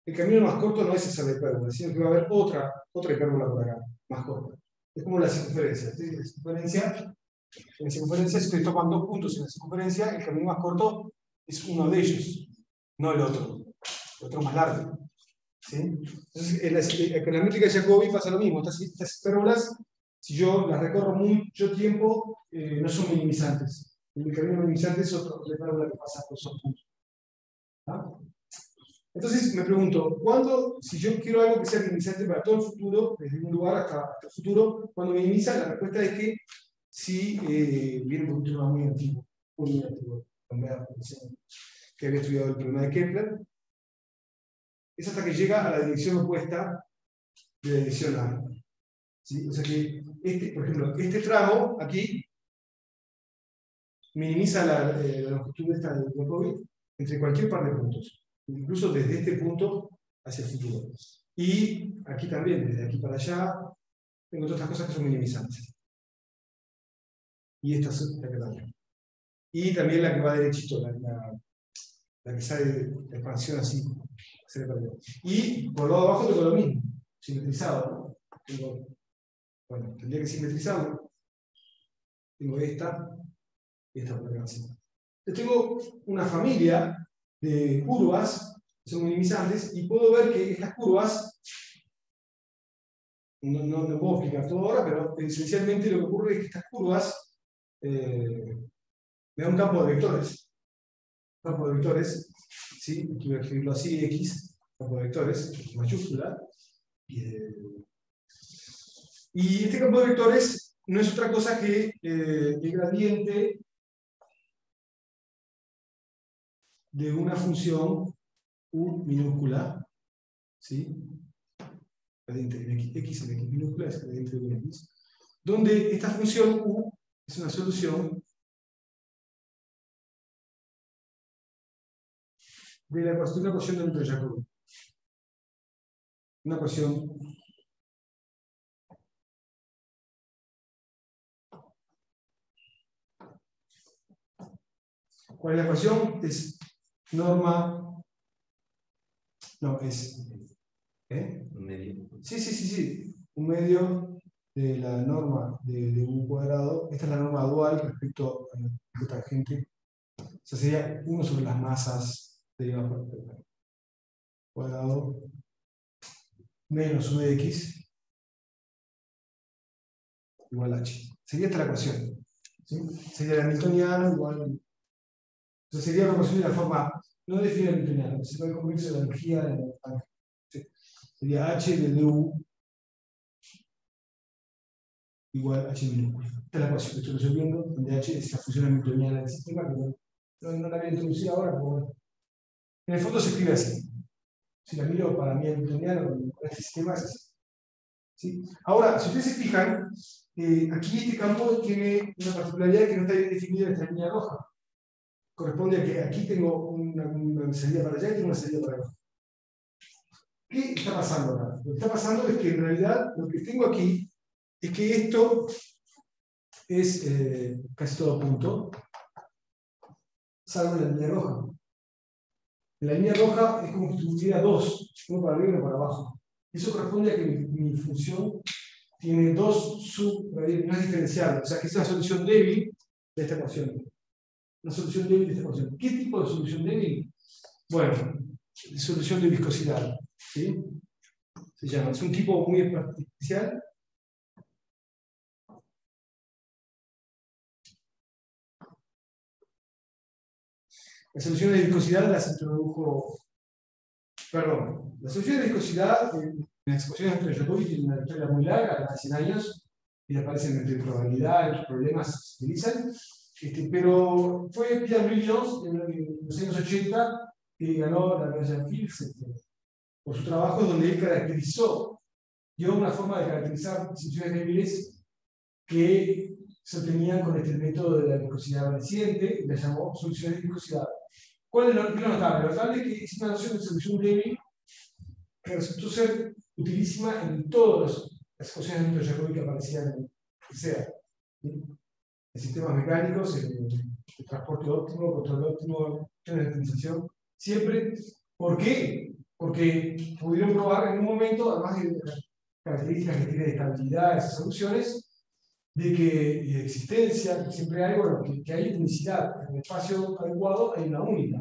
el camino más corto no es esa la hipérbola, sino que va a haber otra hipérbola por acá, más corta. Es como la circunferencia. En la circunferencia, si estoy tomando dos puntos en la circunferencia, el camino más corto es uno de ellos, no el otro más largo. ¿Sí? Entonces, con la métrica de Jacobi pasa lo mismo. Estas hipérbolas, si yo las recorro mucho tiempo, no son minimizantes. El camino minimizante es otra hipérbola que pasa por esos puntos. ¿Ah? Entonces me pregunto, si yo quiero algo que sea minimizante para todo el futuro, desde un lugar hasta el futuro, cuando minimiza, la respuesta es que si viene por un tema muy antiguo, que había estudiado el problema de Kepler, es hasta que llega a la dirección opuesta de la dirección A. ¿Sí? O sea que, por ejemplo, este tramo aquí minimiza la longitud esta de Jacobi entre cualquier par de puntos, incluso desde este punto hacia el futuro. Y aquí también, desde aquí para allá, tengo todas estas cosas que son minimizantes. Y esta es la que también. Y también la que va derechito, la que sale de la expansión así. Y por el lado de abajo tengo lo mismo, simetrizado, ¿no? Bueno, tendría que simetrizarlo. Tengo esta y esta por acá. Entonces tengo una familia de curvas que son minimizantes y puedo ver que estas curvas, no puedo explicar todo ahora, pero esencialmente lo que ocurre es que estas curvas me dan un campo de vectores. Campo de vectores, ¿sí? Aquí voy a escribirlo así, X, campo de vectores, mayúscula. Y este campo de vectores no es otra cosa que el gradiente de una función U minúscula, ¿sí? Gradiente en X en X minúscula es gradiente de X, donde esta función U es una solución de la ecuación de Newton Jacobi. Una ecuación ¿cuál es la ecuación? Es norma. No, es. Un medio. Sí. Un medio de la norma de U cuadrado. Esta es la norma dual respecto a la tangente. O sea, sería 1 sobre las masas derivadas por el cuadrado menos U de X igual a H. Sería esta la ecuación. ¿Sí? Sería la newtoniana igual Entonces sería una ecuación de la forma, no definida newtoniana, se puede convertirse en la energía de la. Sería H de du igual a H minúscula. Esta es la ecuación que estoy resolviendo, donde H es la función newtoniana del sistema, que no la voy a introducir ahora, pero bueno. En el fondo se escribe así. Si la miro para mí newtoniana, con este sistema es así. ¿Sí? Ahora, si ustedes se fijan, aquí este campo tiene una particularidad que no está bien definida en esta línea roja. Corresponde a que aquí tengo una salida para allá y tengo una salida para acá. ¿Qué está pasando acá? Lo que está pasando es que en realidad lo que tengo aquí es que esto es casi todo punto, salvo en la línea roja. En la línea roja es como si tuviera dos, uno para arriba y uno para abajo. Eso corresponde a que mi función tiene dos subradiales, no es diferenciable, o sea que es una solución débil de esta ecuación. Una solución débil de esta ecuación. ¿Qué tipo de solución débil? Bueno, solución de viscosidad. ¿Sí? Se llama, es un tipo muy especial. Las soluciones de viscosidad las introdujo. Perdón, las soluciones de viscosidad en las ecuaciones de Jacobi tienen una historia muy larga, de 100 años, y aparecen entre probabilidad y otros problemas se utilizan. Pero fue Pierre Williams en los años 80 que ganó la medalla Fields por su trabajo, donde él caracterizó, dio una forma de caracterizar soluciones débiles que se obtenían con este método de la viscosidad reciente, y la llamó soluciones de viscosidad. ¿Cuál es lo notable? Lo notable es que es una noción de solución débil que resultó ser utilísima en todas las ecuaciones de Jacobi que aparecían en el SEA. En sistemas mecánicos, en el transporte óptimo, control óptimo, en la optimización. Siempre. ¿Por qué? Porque pudieron probar en un momento, además de las características que tiene de estabilidad de esas soluciones, de que y de existencia, que siempre hay, bueno, que hay unicidad. En el espacio adecuado hay una única.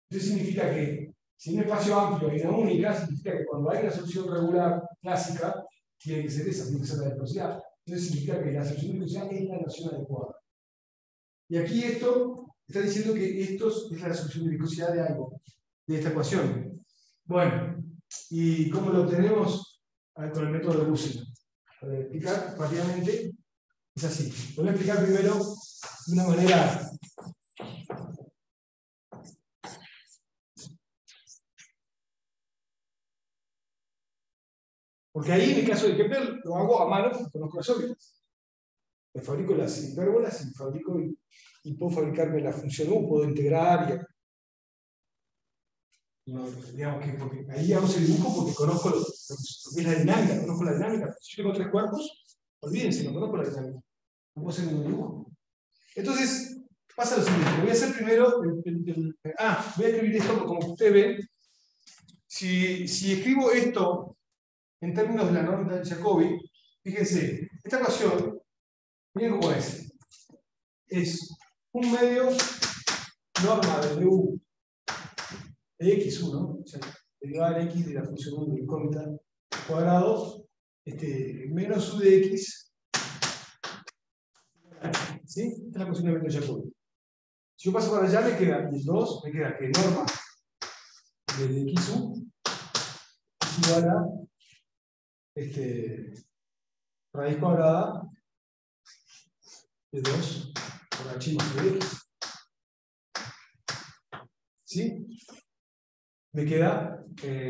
Eso significa que si en un espacio amplio hay una única, significa que cuando hay una solución regular clásica, tiene que ser esa, tiene que ser la viscosidad. Entonces significa que la solución de viscosidad es la noción adecuada. Y aquí esto está diciendo que esto es la solución de viscosidad de algo, de esta ecuación. Bueno, ¿y cómo lo obtenemos? Con el método de Busser. Para explicar rápidamente, es así. Lo voy a explicar primero de una manera. Porque ahí, en el caso de Kepler, lo hago a mano, conozco las órbitas. Me fabrico las hipérbolas y puedo fabricarme la función U, puedo integrar. No, digamos que porque ahí hago ese dibujo porque conozco lo que es la dinámica, conozco la dinámica. Si yo tengo tres cuerpos, olvídense, no conozco la dinámica. No puedo hacer ningún dibujo. Entonces, pasa lo siguiente. Voy a hacer primero voy a escribir esto como ustedes ven. Si escribo esto en términos de la norma de Jacobi, fíjense, esta ecuación, miren cómo es. Es un medio norma de du de x1, o sea, derivada de x de la función 1 de incógnita cuadrado, menos u de x. ¿Sí? Esta es la ecuación de Jacobi. Si yo paso para allá, me queda el 2, me queda que norma de x1 es igual a raíz cuadrada de 2 por h más de x. ¿Sí? Me queda,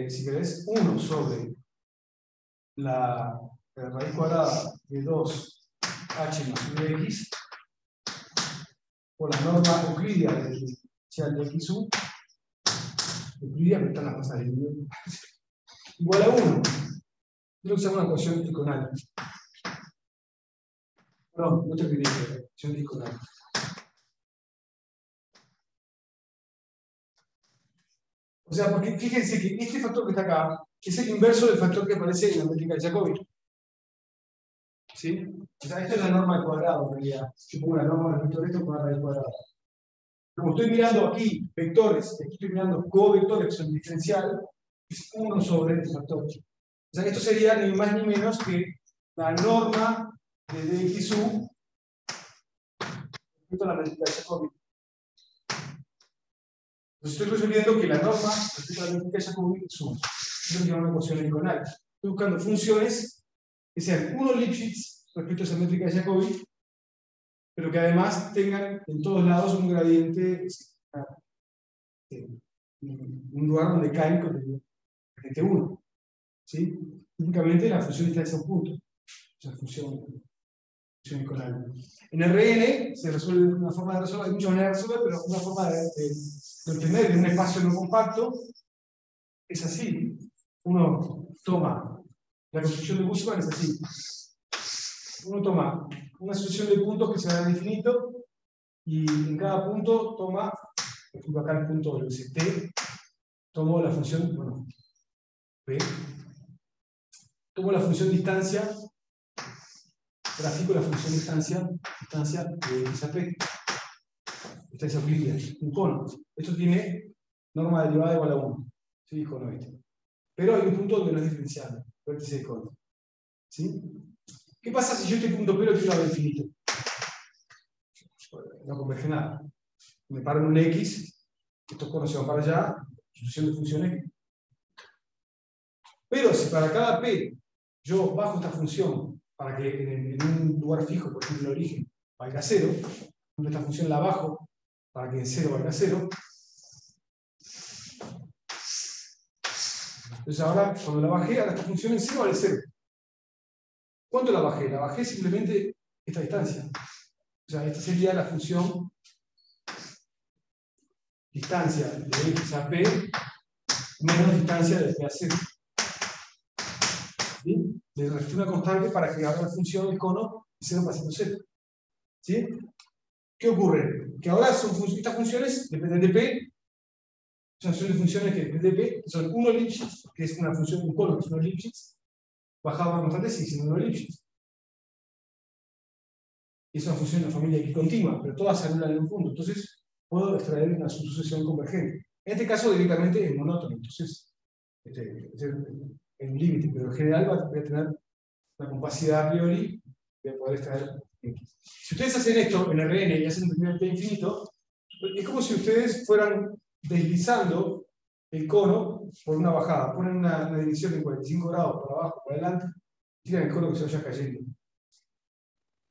si querés, 1 sobre la raíz cuadrada de 2h más u de x por la norma euclidia de x1. Euclidia me están las cosas de igual a 1. Creo que se llama una ecuación trigonal. Perdón, no te olvidé, ecuación trigonal. O sea, porque fíjense que este factor que está acá es el inverso del factor que aparece en la métrica de Jacobi. ¿Sí? O sea, esta es la norma al cuadrado, en realidad. Yo pongo la norma del vector esto con la raíz cuadrada. Como estoy mirando aquí vectores, aquí estoy mirando covectores que son diferenciales, es 1 sobre este factor. O sea, esto sería ni más ni menos que la norma de dxu respecto a la métrica de Jacobi. Entonces estoy resolviendo que la norma respecto a la métrica de Jacobi es 1. Eso se llama una ecuación heliconal. Estoy buscando funciones que sean 1 Lipschitz respecto a esa métrica de Jacobi, pero que además tengan en todos lados un gradiente, un lugar donde caen con el gradiente 1. ¿Sí? Típicamente la función está en ese punto. Esa función heliconal. En RN se resuelve de una forma de resolver, hay muchas maneras de resolver, pero una forma de obtener en un espacio no compacto es así. Uno toma la construcción de Bushman, es así. Uno toma una sucesión de puntos que se dan al infinito y en cada punto toma, por ejemplo acá el punto T, tomo la función, bueno, P, tomo la función distancia, grafico la función distancia de X a P. Esta es Euclidia, un cono. Esto tiene norma derivada igual a 1. ¿Sí? Cono este. Pero hay un punto donde no es diferenciable, vértice de cono. ¿Sí? ¿Qué pasa si yo este punto P lo quiero al infinito? No converge nada. Me paro en un X, estos conos se van para allá, sucesión de funciones. Pero si para cada P yo bajo esta función para que en un lugar fijo, por ejemplo el origen, valga 0, esta función la bajo para que en 0 valga 0. Entonces ahora, cuando la bajé, ahora esta función en 0 vale 0. ¿Cuánto la bajé? La bajé simplemente esta distancia. O sea, esta sería la función distancia de X a P menos distancia de P a 0. ¿Sí? Le resté una constante para que ahora la función del cono de 0 pasando 0. ¿Sí? ¿Qué ocurre? Que ahora estas funciones dependen de P. Son funciones que dependen de P, que son 1 Lipschitz, que es una función de un cono, que es 1 Lipschitz, bajado una constante sigue siendo 1 Lipschitz. Es una función de la familia X continua, pero todas se anulan en un punto. Entonces, puedo extraer una sucesión convergente. En este caso, directamente es monótono. Entonces, es un límite, pero en general voy a tener una compacidad a priori de poder extraer X. Si ustedes hacen esto en RN y hacen un P infinito, es como si ustedes fueran deslizando el cono por una bajada. Ponen una división de 45 grados por abajo, por adelante, tiran el cono que se vaya cayendo.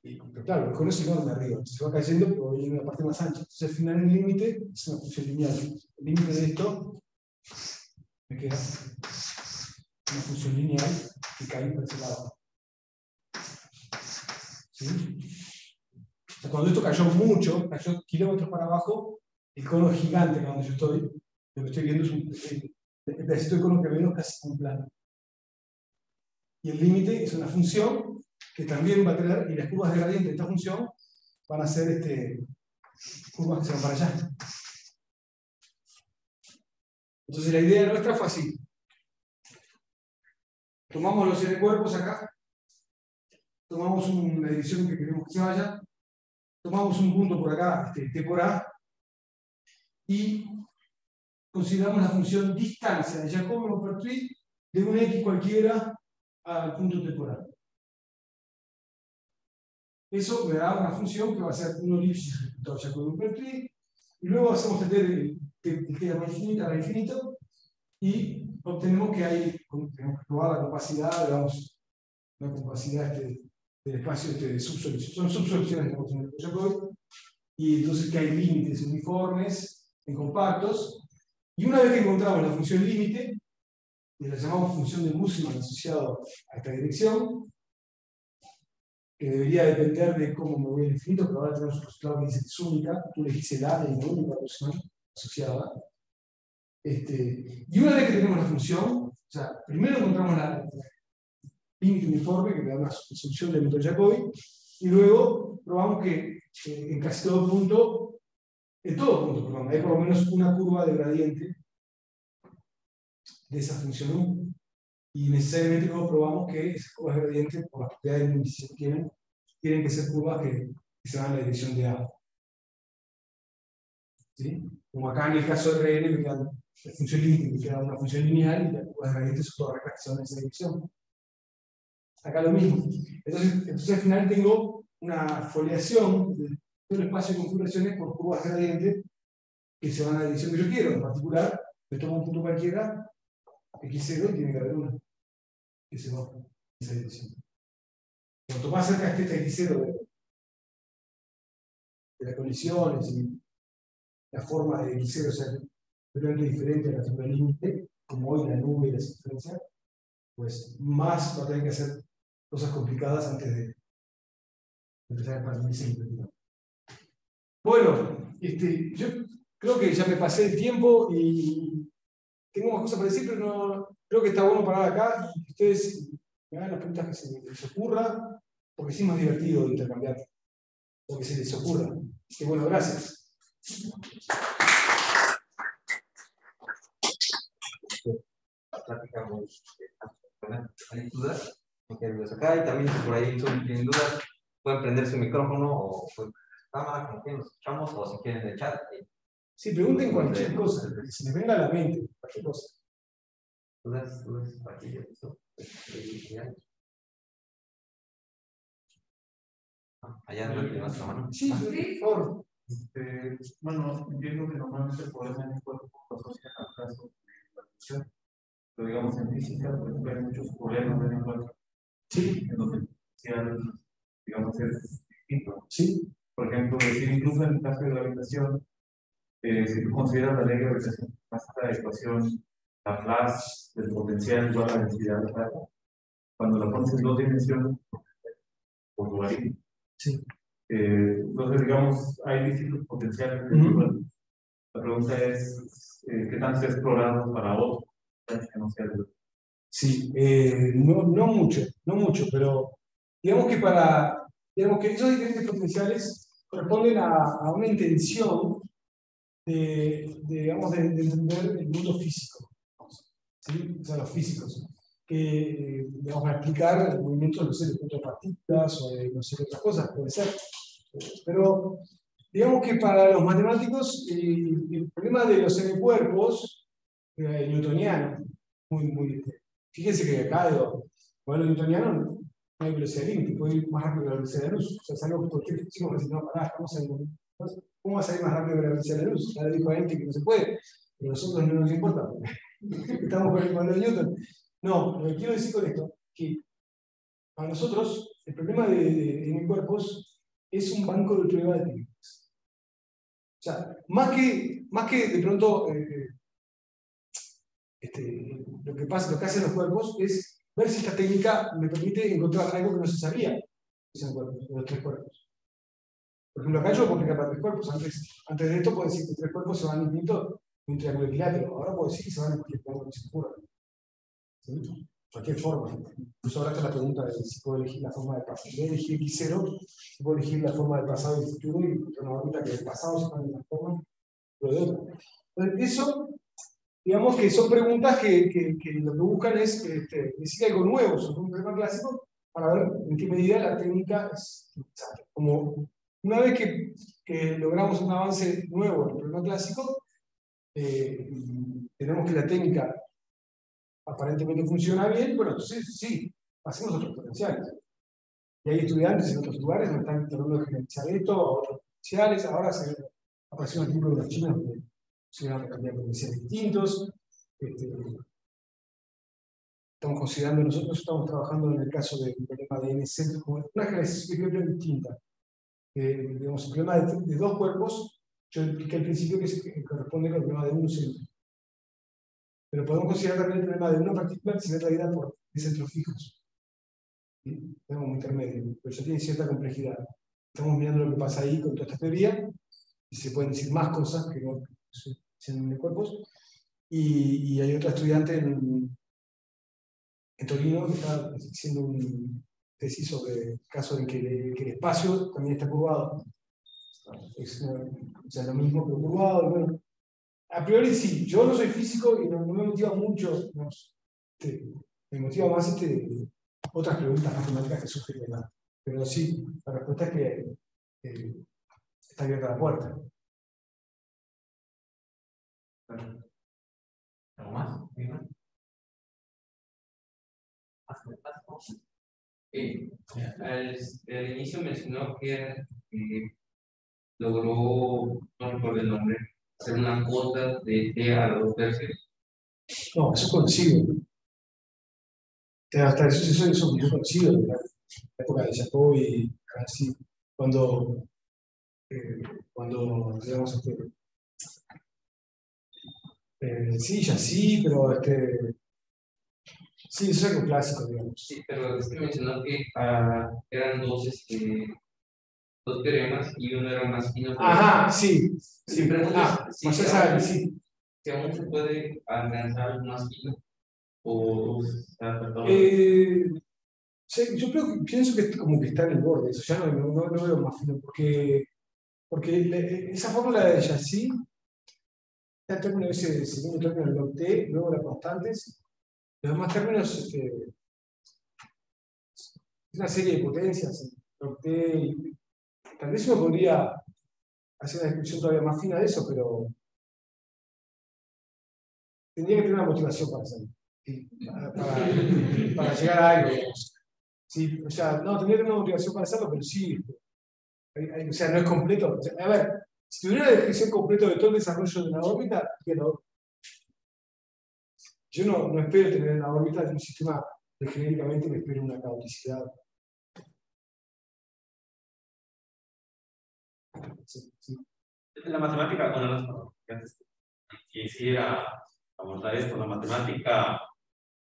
Pero claro, el cono es enorme arriba, se va cayendo, pero viene en una parte más ancha. Entonces, al final, el límite es una función lineal. El límite de esto me queda una función lineal que cae por ese lado. ¿Sí? O sea, cuando esto cayó mucho, cayó kilómetros para abajo, el cono es gigante donde yo estoy. Lo que estoy viendo es el pedacito de cono que veo casi un plano. Y el límite es una función que también va a tener, y las curvas de gradiente de esta función van a ser curvas que se van para allá. Entonces la idea nuestra fue así. Tomamos los n cuerpos acá, tomamos una dirección que queremos que se vaya, tomamos un punto por acá, t por a, y consideramos la función distancia de Jacobi-Pertwee de un x cualquiera al punto t por a. Eso me da una función que va a ser 1 Lipschitz respecto a Jacobi-Pertwee, y luego hacemos tender que queda a infinito, y obtenemos que tenemos que probar la compacidad, digamos, la compacidad del espacio de subsolución. Son subsoluciones de la función de Jacobi, y entonces que hay límites uniformes en compactos, y una vez que encontramos la función límite, que la llamamos función de Bushman asociado a esta dirección, que debería depender de cómo me voy al infinito, pero ahora tenemos un postulado que dice que es única, tú le dices la y la única Bushman asociada. Y una vez que tenemos la función, o sea, primero encontramos la límite uniforme, que me da una solución del método Jacobi, y luego probamos que en casi todo punto, perdón, hay por lo menos una curva de gradiente de esa función U. Y necesariamente luego probamos que esas curvas de gradiente, por las propiedades de inicio que tienen que ser curvas que se van en la dirección de A. ¿Sí? Como acá en el caso de RN, me quedan la función límite, me queda una función lineal, y las curvas de gradiente son todas rectas que se van en esa dirección. Acá lo mismo. Entonces al final tengo una foliación de todo el espacio de configuraciones por curvas de gradiente que se van a la dirección que yo quiero. En particular, le tomo un punto cualquiera, x0, y tiene que haber uno que se va en esa dirección. Cuanto más cerca esté este x0 de las colisiones y la forma de x0 sea totalmente diferente a la figura límite, como hoy la nube y la circunferencia, pues más va a tener que hacer cosas complicadas antes de empezar a expandir ese impedimento. Bueno, yo creo que ya me pasé el tiempo y tengo más cosas para decir, pero no, creo que está bueno parar acá y que ustedes me hagan las preguntas que se les ocurra, porque sí es más divertido intercambiar lo que se les ocurra. Así que bueno, gracias. Platicamos. ¿Hay dudas? Acá y también si por ahí tienen dudas, pueden prender su micrófono o su cámara, como que nos escuchamos, o si quieren en el chat. Sí, pregunten cualquier cosa, que se les venga a la mente, cualquier cosa. Dudas, aquí, eso. Allá no tiene nuestra mano. Sí, por favor. Bueno, entiendo que normalmente el problema en el cuerpo lo asocian al caso de la presión, pero digamos en física pues, hay muchos problemas en el cuerpo, Sí, en donde el potencial, digamos, es distinto. sí. Por ejemplo, decir incluso en el caso de gravitación, si tú consideras la ley de gravitación, pasa la ecuación Laplace del potencial igual a la densidad de la carga, cuando la pones en dos dimensiones, por logaritmo. Sí. Entonces, digamos, hay distintos potenciales. La pregunta es, ¿qué tanto se ha explorado para otro? Que no sea el... Sí, no mucho, pero digamos que esos diferentes potenciales corresponden a una intención digamos, de entender el mundo físico, ¿sí? O sea, los físicos, que vamos a explicar el movimiento, no sé, de punto de partículas o de no sé qué otras cosas, puede ser. Pero digamos que para los matemáticos el problema de los n-cuerpos newtoniano, fíjense que acá, digo, bueno, newtoniano no hay velocidad límite, puede ir más rápido que la velocidad de la luz. O sea, es algo que cualquier físico va a decir, no, pará, estamos en... ¿Cómo va a salir más rápido que la velocidad de la luz? Ya le dijo a Einstein que no se puede, pero a nosotros no nos importa, porque estamos con el modelo de Newton. No, lo que quiero decir con esto, que para nosotros el problema de cuerpos es un banco de prueba de técnicas. O sea, más que de pronto lo que hacen los cuerpos es ver si esta técnica me permite encontrar algo que no se sabía de los tres cuerpos. Por ejemplo, acá yo puedo explicar para tres cuerpos. Antes de esto puedo decir que tres cuerpos se van infinito en un triángulo equilátero. Ahora puedo decir que se van en cualquier triángulo que se ocurra. ¿Sí? Cualquier forma. Incluso ahora está la pregunta de si puedo elegir la forma del pasado. Si puedo elegir x0, si puedo elegir la forma del pasado y del futuro y encontrar una órbita que del pasado se pone de una forma o de otra. Entonces, eso, digamos que son preguntas que lo que buscan es decir algo nuevo sobre un problema clásico para ver en qué medida la técnica es como una vez que logramos un avance nuevo en el problema clásico, tenemos que la técnica aparentemente funciona bien, bueno, entonces sí, hacemos otros potenciales. Y hay estudiantes en otros lugares donde están tratando de generalizar esto a otros potenciales. Ahora se apareció un artículo de los chinos que se van a cambiar potenciales distintos. Nosotros estamos trabajando en el caso del problema de n-centro como una generación distinta. Digamos, el problema de dos cuerpos, yo expliqué al principio que corresponde con el problema de un centro. Pero podemos considerar también el problema de una partícula que se ve traída por centros fijos. ¿Sí? Tenemos un intermedio, pero ya tiene cierta complejidad. Estamos mirando lo que pasa ahí con toda esta teoría, y se pueden decir más cosas que no sean de cuerpos. Y hay otra estudiante en Torino que está haciendo un tesis sobre el caso de que el espacio también está curvado. O sea, lo mismo pero curvado. Bueno, a priori sí, yo no soy físico y no me motiva mucho. Me motiva más otras preguntas matemáticas que surgen de la. Pero sí, la respuesta es que está abierta la puerta. ¿Algo más? Al inicio mencionó que logró, no recuerdo el nombre, hacer una cuota de T a los 2 tercios. No, eso es conocido. Hasta eso es muy conocido de la época de Jacob y así. Cuando digamos, sí, ya sí, pero sí, eso es algo clásico, digamos. Sí, pero es que mencionó que eran dos teoremas y uno era más fino. Ajá, sí. Sí, pregunta Sí. Si aún se puede alcanzar algo más fino o Sí, yo pienso que como que está en el borde, eso ya no veo más fino, porque esa fórmula de Yací, el término ese segundo término del log T, luego las constantes, los demás términos, es una serie de potencias, log T, y tal vez uno podría hacer una descripción todavía más fina de eso, pero tendría que tener una motivación para hacerlo, ¿sí? para llegar a algo, digamos. Sí, o sea, no, tendría que tener una motivación para hacerlo, pero sí, o sea, no es completo. O sea, a ver, si tuviera una descripción completa de todo el desarrollo de la órbita, pero yo no espero tener una órbita de un sistema que genéricamente me espero una caoticidad. Sí. La matemática, bueno, antes quisiera abordar esto, la matemática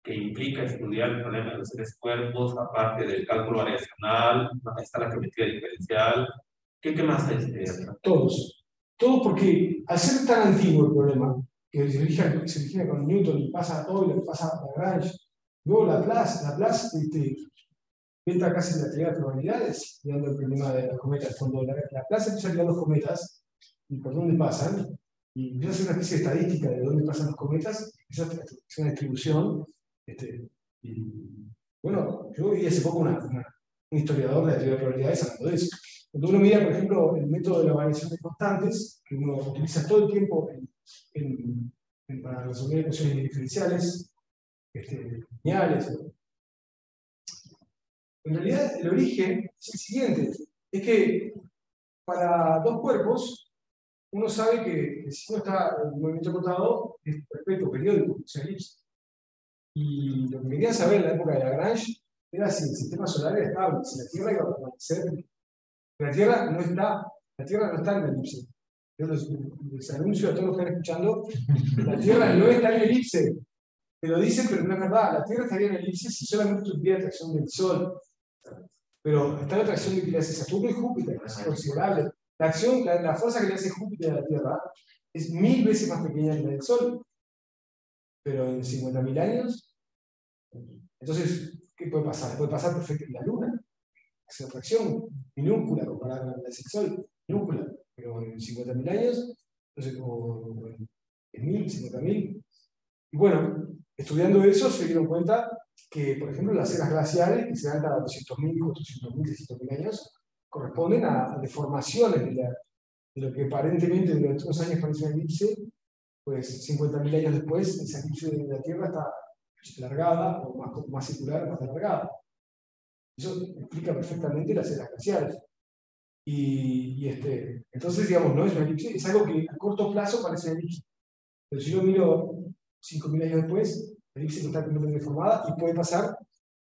que implica estudiar el problema de los 3 cuerpos, aparte del cálculo variacional, está la geometría diferencial. ¿Qué más hay? Todos porque al ser tan antiguo el problema, que se origina con Newton y pasa a Euler, pasa a Lagrange, luego Laplace inventa casi la teoría de probabilidades, mirando el problema de las cometas. Cuando Laplace empieza a mirar los cometas y por dónde pasan, y empieza a hacer una especie de estadística de dónde pasan los cometas, empieza a hacer una distribución. Y bueno, yo vi hace poco un historiador de la teoría de probabilidades hablando de eso. Cuando uno mira, por ejemplo, el método de la variación de constantes, que uno utiliza todo el tiempo para resolver ecuaciones diferenciales, lineales, ¿no? En realidad, el origen es el siguiente: es que para dos cuerpos, uno sabe que si uno está en movimiento rotado, es perpetuo, periódico, o sea, elipse. Y lo que querían saber en la época de Lagrange era si el sistema solar era estable, si la Tierra iba a permanecer. La Tierra no está en la elipse. Yo les anuncio a todos los que están escuchando: la Tierra no está en elipse. Te lo dicen, pero no es verdad. La Tierra estaría en elipse si solamente tuviera atracción del Sol. Pero está la atracción de que le hace Saturno y Júpiter, que es considerable. La fuerza que le hace Júpiter a la Tierra es 1000 veces más pequeña que la del Sol. Pero en 50.000 años, entonces, ¿qué puede pasar? Puede pasar perfectamente la Luna. Es una atracción minúscula comparada con la del Sol, minúscula. Pero en 50.000 años, entonces como 10.000, 50.000. Y bueno, estudiando eso se dieron cuenta que, por ejemplo, las eras glaciares, que se dan cada 200.000, 400.000, 600.000 años, corresponden a deformaciones de lo que aparentemente durante unos años parece una elipse, pues 50.000 años después, esa elipse de la Tierra está alargada, o más circular, más alargada. Eso explica perfectamente las eras glaciares. Entonces, digamos, no es una elipse, es algo que a corto plazo parece una elipse. Pero si yo miro 5.000 años después, la elipse está completamente deformada y puede pasar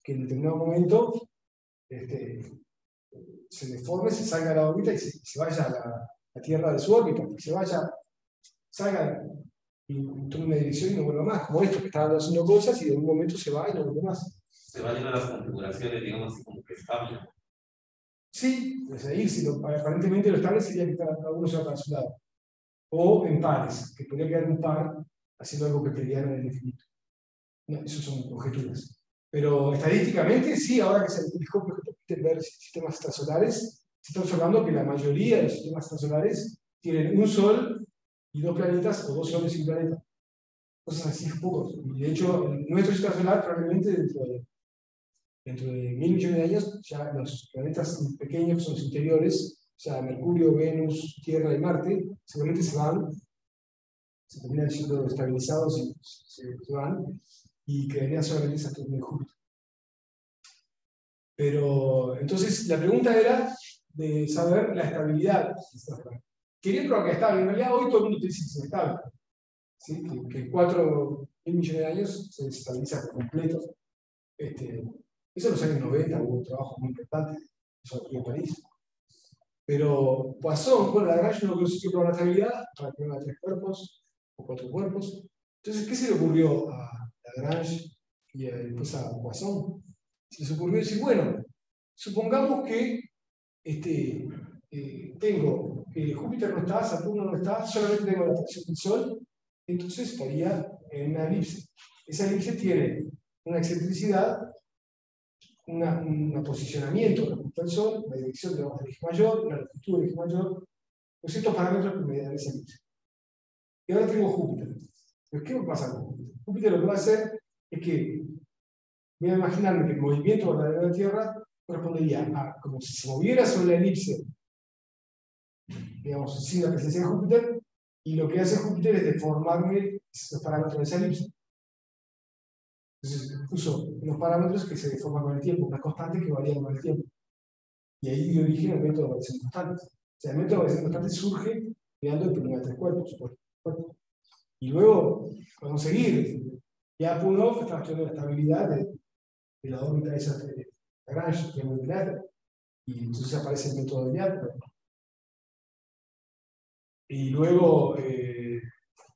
que en determinado momento se deforme, se salga de la órbita y se vaya a la Tierra de su órbita, que salga y tome una dirección y no vuelva más, como esto, que está haciendo cosas y de un momento se va y no vuelve más. Se van a las configuraciones, digamos, así como que estable. Sí, es ahí, aparentemente lo estable sería que cada uno se va para su lado. O en pares, que podría quedar un par haciendo algo kepleriano en el infinito. No, eso son conjeturas. Pero estadísticamente, sí, ahora que el telescopio que permite ver sistemas extrasolares, se está observando que la mayoría de los sistemas extrasolares tienen un Sol y 2 planetas, o 2 soles y un planeta. Cosas así, pocos. Y de hecho, en nuestro sistema solar, probablemente dentro de 1.000 millones de años, ya los planetas pequeños, que son los interiores, o sea, Mercurio, Venus, Tierra y Marte, seguramente se terminan siendo estabilizados y se van, y quedarían solamente Saturno y Júpiter. Pero, entonces, la pregunta era de saber la estabilidad. quería probar que estable. En realidad hoy todo el mundo te dice que es inestable. ¿Sí? Que 4.000 millones de años se estabiliza por completo. Eso en los años 90 hubo un trabajo muy importante, eso aquí en París. Pero Poisson, bueno, Lagrange no consiguió probar la estabilidad para el problema de 3 cuerpos o 4 cuerpos. Entonces, ¿qué se le ocurrió a Lagrange y después a Poisson? Se les ocurrió decir, bueno, supongamos que tengo Júpiter no está, Saturno no está, solamente tengo la atracción del Sol, entonces estaría en una elipse. Esa elipse tiene una excentricidad, un posicionamiento respecto al Sol, una dirección del eje mayor, una longitud del eje mayor, con ciertos parámetros que me dan esa elipse. Y ahora tengo Júpiter. ¿Pero qué me pasa con Júpiter? Júpiter lo que va a hacer es que voy a imaginarme que el movimiento verdadero de la Tierra correspondería a como si se moviera sobre la elipse, digamos, sin la presencia de Júpiter, y lo que hace Júpiter es deformarme los parámetros de esa elipse. Entonces uso unos parámetros que se deforman con el tiempo, unas constantes que varían con el tiempo. Y ahí dio origen al método de variación constante. O sea, el método de variación constante surge creando el problema de 3 cuerpos. Y luego podemos seguir. Ya Punov está estudiando la estabilidad de la órbita esa de Lagrange, que es muy clara, y entonces aparece el método de Liat. Y luego,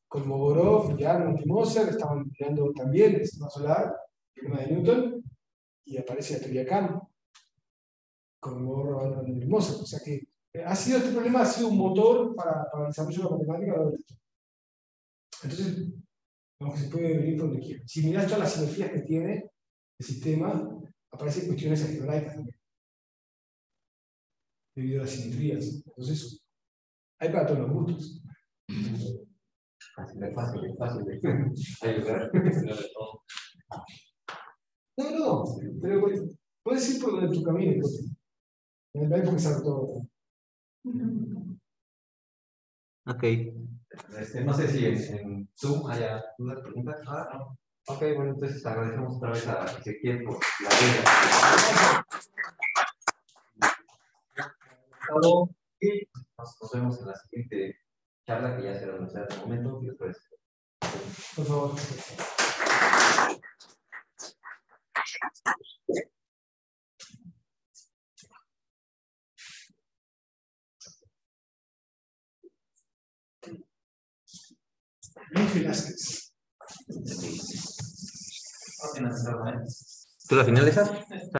con Mogorov y Arnold y Moser estaban mirando también el sistema solar, el tema de Newton, y aparece la teoría Kahn, con Mogorov, Arnold y Moser. O sea que este problema ha sido un motor para el desarrollo de la matemática. Entonces, vamos, que se puede venir por donde quiera. Si miras todas las simetrías que tiene el sistema, aparecen cuestiones algebraicas también, debido a las simetrías. Entonces, hay para todos los gustos. Fácil de ayudar. No, pero puedes ir por donde tu camino. No hay por qué saber todo. Ok. No sé si en Zoom haya dudas, preguntas. No. Ok, bueno, entonces agradecemos otra vez a Ezequiel por la ayuda. Y nos vemos en la siguiente charla que ya será anunciada en el momento y después. Por favor. Luis Velázquez. ¿Tú la finalizas?